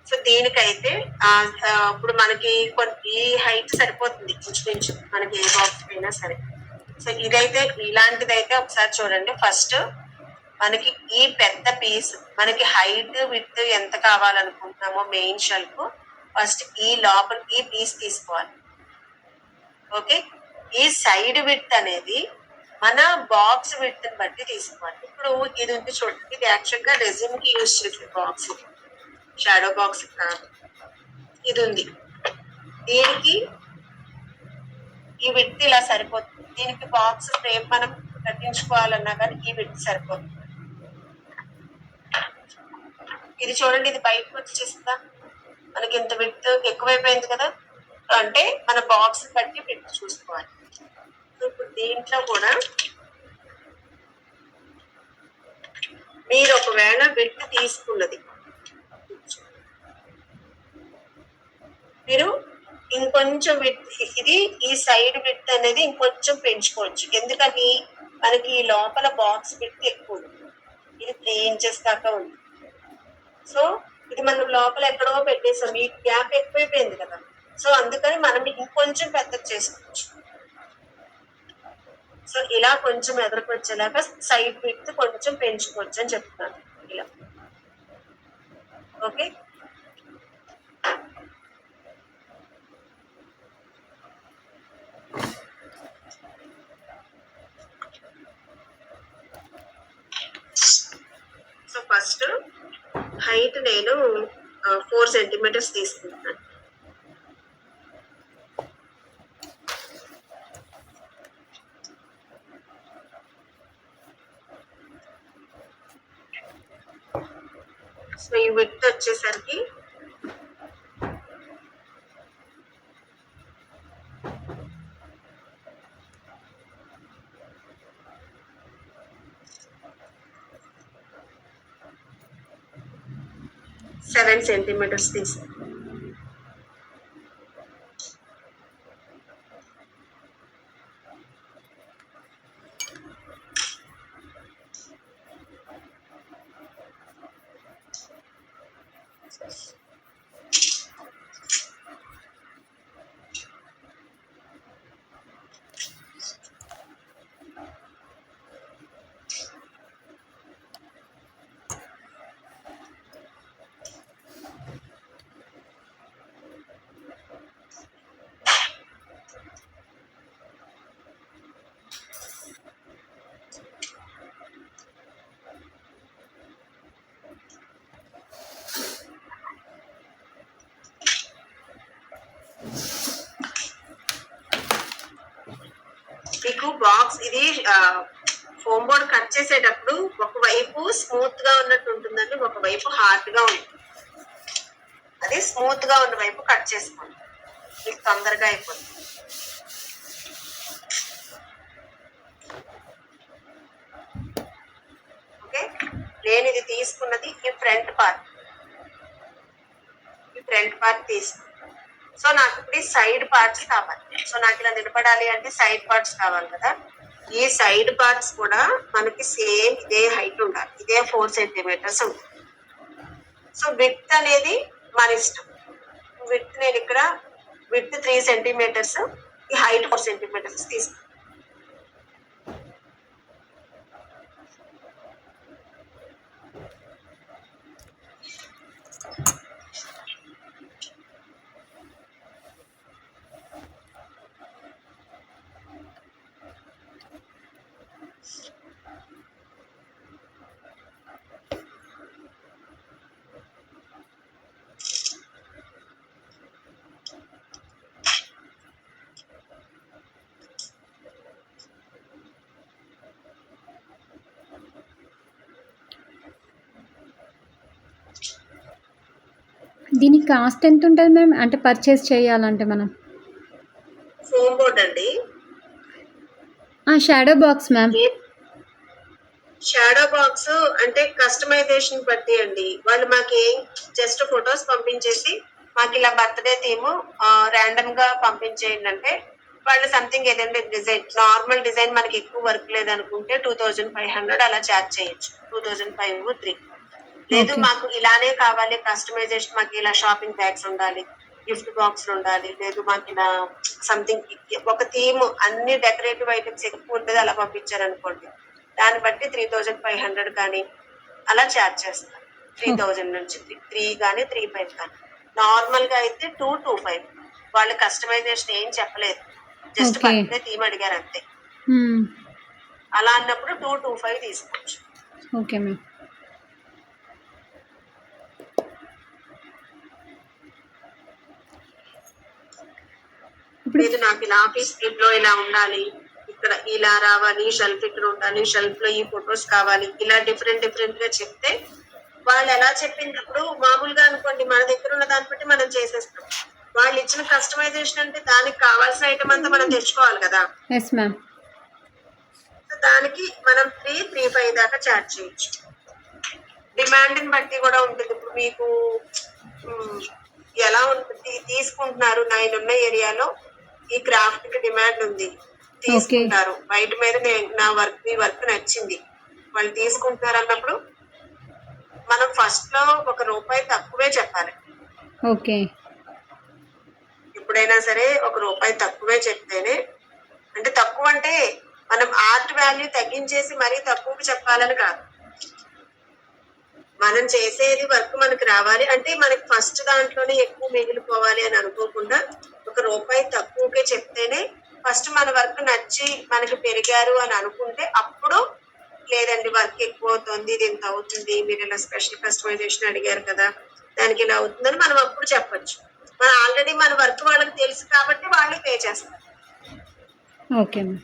సో దీనికైతే ఇప్పుడు మనకి ఈ హైట్ సరిపోతుంది ఇంచుమించు మనకి ఏ బాక్స్ అయినా సరే. సో ఇదైతే ఇలాంటిదైతే ఒకసారి చూడండి. ఫస్ట్ మనకి ఈ పెద్ద పీస్ మనకి హైట్ విడ్త్ ఎంత కావాలనుకుంటున్నామో మెయిన్ షెల్ఫ్ ఫస్ట్ ఈ లోపల ఈ పీస్ తీసుకోవాలి. ఓకే, ఈ సైడ్ విడ్త్ అనేది మన బాక్స్ విడ్త్ ని బట్టి తీసుకోవాలి. ఇప్పుడు ఇది ఉంది చూడండి, ఇది యాక్చువల్ గా రెజ్యూమ్ కి యూజ్ చేసే బాక్స్, షాడో బాక్స్ కాదు. ఇది ఉంది, దీనికి ఈ విడ్త్ ఇలా సరిపోతుంది. దీనికి బాక్స్ ఫ్రేమ్ మనం కట్టించుకోవాలన్నా కానీ ఈ విడ్త్ సరిపోతుంది. ఇది చూడండి, ఇది బయటకు వచ్చేసిందా, మనకి ఇంత విడ్త్ ఎక్కువైపోయింది కదా. అంటే మన బాక్స్ బట్టి విడ్త్ చూసుకోవాలి. ఇప్పుడు దీంట్లో కూడా మీరు ఒకవేళ విడ్త్ తీసుకున్నది మీరు ఇంకొంచెం విడ్త్, ఇది ఈ సైడ్ విడ్త్ అనేది ఇంకొంచెం పెంచుకోవచ్చు. ఎందుకని మనకి ఈ లోపల బాక్స్ విడ్త్ ఎక్కువ ఉంది, ఇది 3 ఇంచెస్ దాకా ఉంది. సో ఇది మనం లోపల ఎక్కడో పెట్టేసాం, ఈ గ్యాప్ ఎక్కువైపోయింది కదా. సో అందుకని మనం ఇంకొంచెం పెద్దది చేసుకోవచ్చు. సో ఇలా కొంచెం ఎదురుకు వచ్చేలాగా సైడ్ విడ్త్ కొంచెం పెంచుకోవచ్చు అని చెప్తున్నాను ఇలా. ఓకే, సో ఫస్ట్ హైట్ నేను 4 సెంటీమీటర్స్ తీసుకుంటున్నాను. సో ఈ విడ్త్ వచ్చేసరికి సెవెన్ సెంటీమీటర్స్ తీసాను. మీకు బాక్స్ ఇది ఫోమ్ బోర్డ్ కట్ చేసేటప్పుడు ఒకవైపు స్మూత్ గా ఉన్నట్టు ఉంటుందండి, ఒకవైపు హార్డ్ గా ఉంటుంది. అది స్మూత్ గా ఉన్న వైపు కట్ చేసుకోండి. మీకు తొందరగా అయిపోతుంది. ఓకే, నేను ఇది తీసుకున్నది ఈ ఫ్రంట్ పార్ట్ తీసుకున్నాను. సో నాకు ఇప్పుడు ఈ సైడ్ పార్ట్స్ కావాలి. సో నాకు ఇలా నిలబడాలి అంటే సైడ్ పార్ట్స్ కావాలి కదా. ఈ సైడ్ పార్ట్స్ కూడా మనకి సేమ్ ఇదే హైట్ ఉండాలి, ఇదే 4 సెంటీమీటర్స్ ఉంటుంది. సో విడ్త్ అనేది మన ఇష్టం. విడ్త్ నేను ఇక్కడ విడ్త్ 3 సెంటీమీటర్స్, ఈ హైట్ 4 సెంటీమీటర్స్ తీసుకున్నాను. దీని కాస్ట్ ఎంత ఉంటుంది మ్యామ్? అంటే పర్చేస్ చేయాలంటే మనం. ఫోమ్ బోర్డ్ అండి. Shadow box ma'am. Shadow box అంటే కస్టమైజేషన్ బట్టి అండి. వాళ్ళు మాకు జస్ట్ ఫొటోస్ పంపించేసి మాకు ఇలా బర్త్డే థీమ్ ర్యాండమ్ గా పంపించేయండి అంటే వాళ్ళు సంథింగ్ ఏదంటే డిజైన్, నార్మల్ డిజైన్ మనకి ఎక్కువ వర్క్ లేదనుకుంటే 2500 అలా చార్జ్ చేయొచ్చు. 2005, 3. లేదు Okay. మాకు ఇలానే కావాలి కస్టమైజేషన్, మాకు ఇలా షాపింగ్ బ్యాగ్స్ ఉండాలి, గిఫ్ట్ బాక్స్ ఉండాలి, లేదు మాకు ఇలా సంథింగ్ ఒక థీమ్ అన్ని డెకరేటివ్ ఐటమ్స్ ఎక్కువ ఉంటుంది అలా పంపించారనుకోండి, దాన్ని బట్టి 3500 కానీ అలా చార్జ్ చేస్తారు. 3000 నుంచి 3 కానీ 35 కానీ. నార్మల్ గా అయితే 225. వాళ్ళు కస్టమైజేషన్ ఏం చెప్పలేదు, జస్ట్ Okay. బర్త్డే థీమ్ అడిగారు అంతే. అలా అన్నప్పుడు 225 తీసుకోవచ్చు. Okay ma'am. ఇప్పుడు లేదు నాకు ఇలా ఆఫీస్ లో ఇలా ఉండాలి, ఇక్కడ ఇలా రావాలి, షెల్ఫ్ ఇక్కడ ఉండాలి, షెల్ఫ్ లో ఈ ఫొటోస్ కావాలి, ఇలా డిఫరెంట్ గా చెప్తే వాళ్ళు ఎలా చెప్పినప్పుడు మామూలుగా అనుకోండి మన దగ్గర ఉన్న దాన్ని బట్టి మనం చేసేస్తాం. వాళ్ళు ఇచ్చిన కస్టమైజేషన్ అంటే దానికి కావాల్సిన ఐటమ్ అంతా మనం తెచ్చుకోవాలి కదా. Yes ma'am. సో దానికి మనం 3-3.5 దాకా చార్జ్ చేయొచ్చు. డిమాండ్ బట్టి కూడా ఉంటుంది. ఇప్పుడు మీకు ఎలా ఉంటుంది తీసుకుంటున్నారు, నేను ఉన్న ఏరియాలో ఈ క్రాఫ్ట్ కి డిమాండ్ ఉంది, తీసుకుంటారు. బయట మీద నా వర్క్, మీ వర్క్ నచ్చింది, వాళ్ళు తీసుకుంటున్నారు అన్నప్పుడు మనం ఫస్ట్ లో ₹1 తక్కువే చెప్పాలి. ఓకే. ఎప్పుడైనా సరే ₹1 తక్కువే చెప్తేనే, అంటే తక్కువ అంటే మనం ఆర్ట్ వాల్యూ తగ్గించేసి మరీ తక్కువకి చెప్పాలని కాదు. మనం చేసేది వర్క్ మనకి రావాలి అంటే మనకి ఫస్ట్ దాంట్లోనే ఎక్కువ మిగిలిపోవాలి అని అనుకోకుండా ₹1 తక్కువకే చెప్తేనే ఫస్ట్ మన వర్క్ నచ్చి మనకి పెరిగారు అని అనుకుంటే, అప్పుడు లేదండి వర్క్ ఎక్కువ అవుతుంది, ఇది ఇంత అవుతుంది, మీరు ఇలా స్పెషల్ కస్టమైజేషన్ అడిగారు కదా దానికి ఇలా అవుతుందని మనం అప్పుడు చెప్పొచ్చు. మన ఆల్రెడీ మన వర్క్ వాళ్ళకి తెలుసు కాబట్టి వాళ్ళు పే చేస్తారు. Okay ma'am.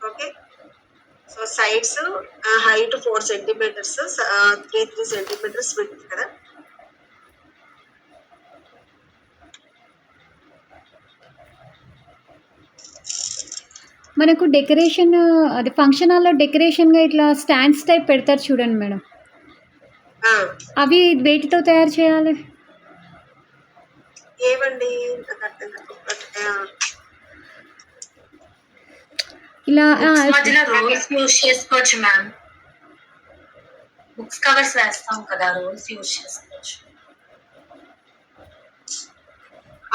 Okay. So sides height 4 centimetres, 3 centimetres width కదా. మనకు డెకరేషన్, అది ఫంక్షన్ హాల్లో డెకరేషన్గా ఇట్లా స్టాండ్స్ టైప్ పెడతారు చూడండి మేడం, అవి వేటితో తయారు చేయాలి? ఏవండి నాకు అర్థం కాదు. ఇలా బుక్స్ మధ్యలో రోల్స్ యూజ్ చేసుకోవచ్చు మ్యామ్. బుక్స్ కవర్స్ వేస్తాం కదా, రోల్స్ యూజ్ చేసుకోవచ్చు.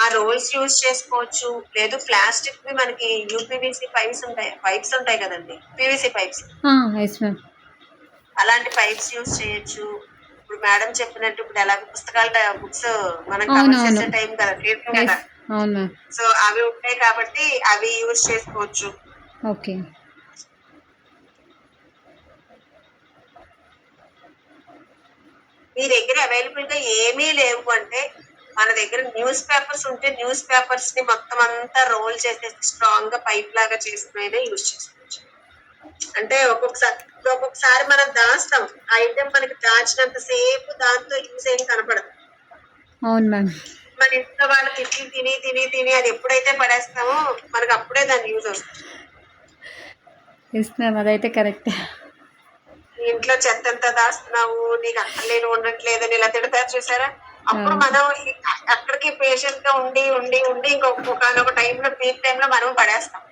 ఆ రోల్స్ యూజ్ చేసుకోవచ్చు. లేదు ప్లాస్టిక్ మనకి యూపీవీసీ పైప్స్ ఉంటాయి కదండి, పీవీసీ పైప్స్, ఎస్ మ్యామ్. అలాంటి పైప్స్ యూజ్ చేయొచ్చు. ఇప్పుడు మేడం చెప్పినట్టు ఇప్పుడు ఎలా పుస్తకాలు బుక్స్ మనం కవర్ అవునవును. చేసే టైం కదా, తీర్థం కదా, అవును మ్యామ్. సో అవి ఉంటాయి కాబట్టి అవి యూజ్ చేసుకోవచ్చు. ఓకే. మీ దగ్గర అవైలబుల్ గా ఏమీ లేవు అంటే మన దగ్గర న్యూస్ పేపర్స్ ఉంటే న్యూస్ పేపర్స్ ని మొత్తం అంతా రోల్ చేసేసి స్ట్రాంగ్ గా పైప్ లాగా చేసుకునే యూజ్ చేసుకోవచ్చు. అంటే ఒక్కొక్కసారి మనం దాస్తాం ఐటమ్, మనకి దాచినంత సేపు దాంతో యూజ్ ఏం కనపడదు. అవును మ్యామ్. మన ఇంట్లో వాళ్ళు తిట్లు తిని తిని తిని అది ఎప్పుడైతే పడేస్తామో మనకు అప్పుడే దాని యూజ్ వస్తుంది. ఎస్ మ్యామ్, అదైతే కరెక్ట్. నీ ఇంట్లో చెత్త ఎంత దాస్తున్నావు, నీకు అక్కర్లేని ఉండట్లేదని ఇలా తిడతారు చూసారా, అప్పుడు మనం అక్కడికి పేషెంట్ గా ఉండి ఉండి ఉండి ఇంకొక టైంలో పీక్ టైంలో మనం పడేస్తాం.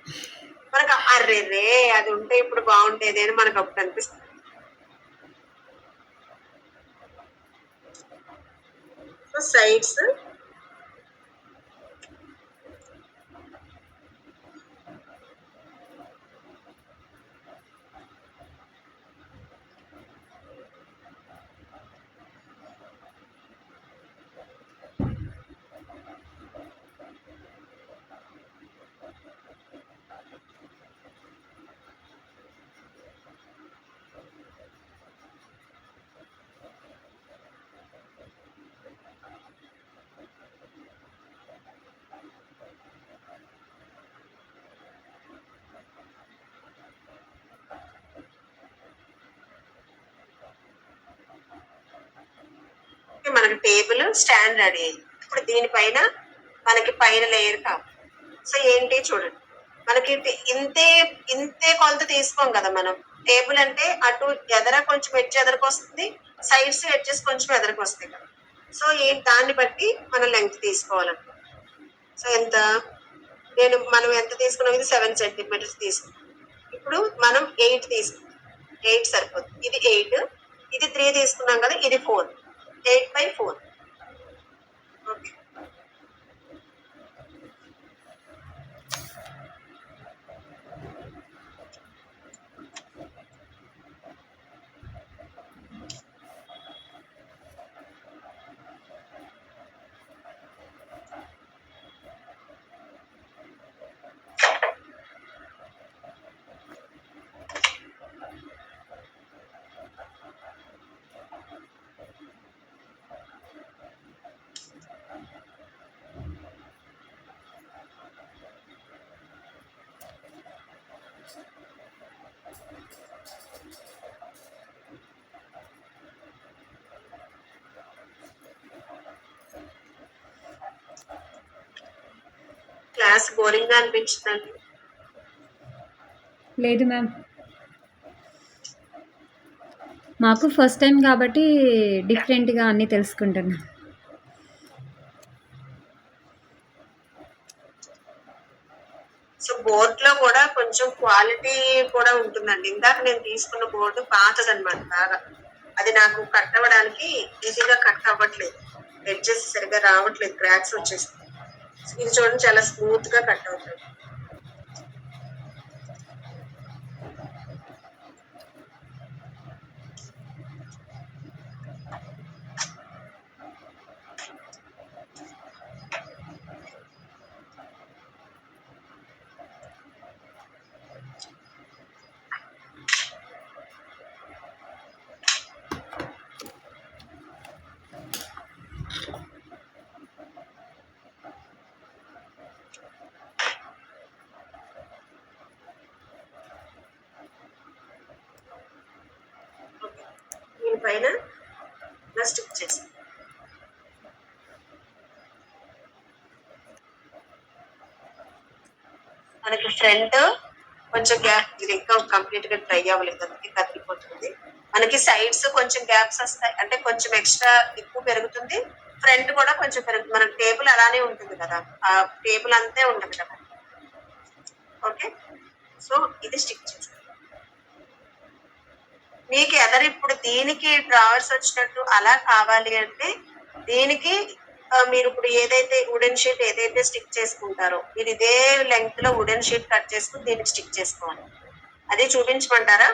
మనకు అర్రే అది ఉంటే ఇప్పుడు బాగుండేది అని మనకు అప్పుడు అనిపిస్తుంది. సో సైడ్స్ మనకి టేబుల్ స్టాండ్ రెడీ అయింది. ఇప్పుడు దీనిపైన మనకి పైన లేయర్ కావాలి. సో ఏంటి చూడండి, మనకి ఇంతే కొలత తీసుకోం కదా మనం. టేబుల్ అంటే అటు ఎదర కొంచెం ఎడ్జ్ ఎదరకు వస్తుంది, సైడ్స్ ఎడ్జెస్ కొంచెం ఎదరకు వస్తాయి కదా. సో దాన్ని బట్టి మనం లెంగ్త్ తీసుకోవాలంట. సో మనం ఎంత తీసుకున్నాం, ఇది 7 సెంటీమీటర్స్ తీసుకున్నాం. ఇప్పుడు మనం 8 తీసుకున్నాం, 8 సరిపోతుంది. ఇది 8, ఇది 3 తీసుకున్నాం కదా, ఇది 4, 8/4. ఓకే, క్లాస్ బోరింగ్ గా అనిపించిందండి. లేదు మ్యామ్, మాకు ఫస్ట్ టైం కాబట్టి డిఫరెంట్గా అన్నీ తెలుసుకుంటున్నాం. సో బోర్డ్ లో కూడా కొంచెం క్వాలిటీ కూడా ఉంటుందండి. ఇందాక నేను తీసుకున్న బోర్డు పాతదన్నమాట బాగా. అది నాకు కట్ అవ్వడానికి ఈజీగా కట్ అవ్వట్లేదు, ఎడ్జెస్ సరిగా రావట్లేదు, క్రాక్స్ వచ్చేస్తాయి. ఇది చూడండి, చాలా స్మూత్ గా కట్ అవుతుంది. దీనిపైన స్టిక్ చేసి మనకి ఫ్రంట్ కొంచెం గ్యాప్, ఇది ఇంకా కంప్లీట్ గా డ్రై అవ్వలేదు, అందుకే కదిలిపోతుంది. మనకి సైడ్స్ కొంచెం గ్యాప్స్ వస్తాయి, అంటే కొంచెం ఎక్స్ట్రా ఎక్కువ పెరుగుతుంది. ఫ్రంట్ కూడా కొంచెం పెరుగుతుంది. మనకి టేబుల్ అలానే ఉంటుంది కదా, ఆ టేబుల్ అంతే ఉంటుంది కదా. ఓకే, సో ఇది స్టిక్ చేస్తాం. మీకు ఎదరు ఇప్పుడు దీనికి డ్రావర్స్ వచ్చినట్టు అలా కావాలి అంటే దీనికి మీరు ఇప్పుడు ఏదైతే వుడెన్ షీట్ ఏదైతే స్టిక్ చేసుకుంటారో, మీరు ఇదే లెంగ్త్ లో వుడెన్ షీట్ కట్ చేసుకుని దీనికి స్టిక్ చేసుకోవాలి. అదే చూపించమంటారా?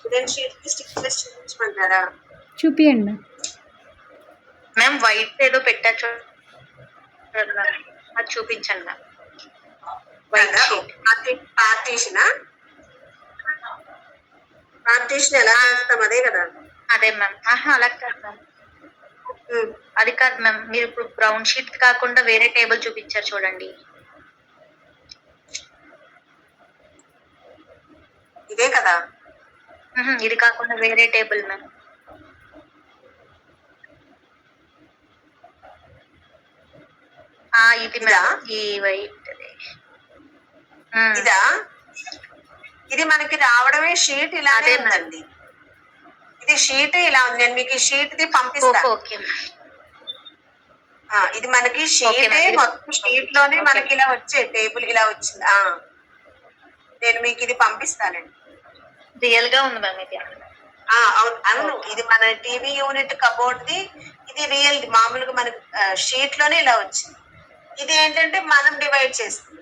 వుడెన్ షీట్ కి స్టిక్ చేసి చూపించమంటారా? చూపియండి మ్యామ్. వైట్ ఏదో పెట్టచ్చు, అది చూపించండి మ్యామ్. వైట్ షీట్ పార్టీషన్ ఎలా చేస్తాం అదే కదా. అదే మ్యామ్. అలా కాదు మ్యామ్, అది కాదు మ్యామ్. మీరు ఇప్పుడు బ్రౌన్ షీట్ కాకుండా వేరే టేబుల్ చూపించారు చూడండి. ఇదే కదా, ఇది కాకుండా వేరే టేబుల్ మ్యామ్. ఇది ఇదా? మ్యామ్ ఈ వైట్ ఇదా? ఇది మనకి రావడమే షీట్ ఇలానే అదే ఉందండి. ఇది షీట్ ఇలా ఉంది. నేను మీకు ఈ షీట్ ది పంపిస్తాను. ఓకే ఇది మనకి Okay, షీటే, ma'am. మొత్తం షీట్ లోనే Okay. మనకి ఇలా వచ్చే టేబుల్ ఇలా వచ్చింది. నేను మీకు ఇది పంపిస్తానండి. రియల్ గా ఉంది మ్యామ్ ఇది. అవును, ఇది మన టీవీ యూనిట్ కబోర్డ్ ది. ఇది రియల్ మామూలుగా మనకి షీట్ లోనే ఇలా వచ్చింది. ఇది ఏంటంటే మనం డివైడ్ చేస్తుంది.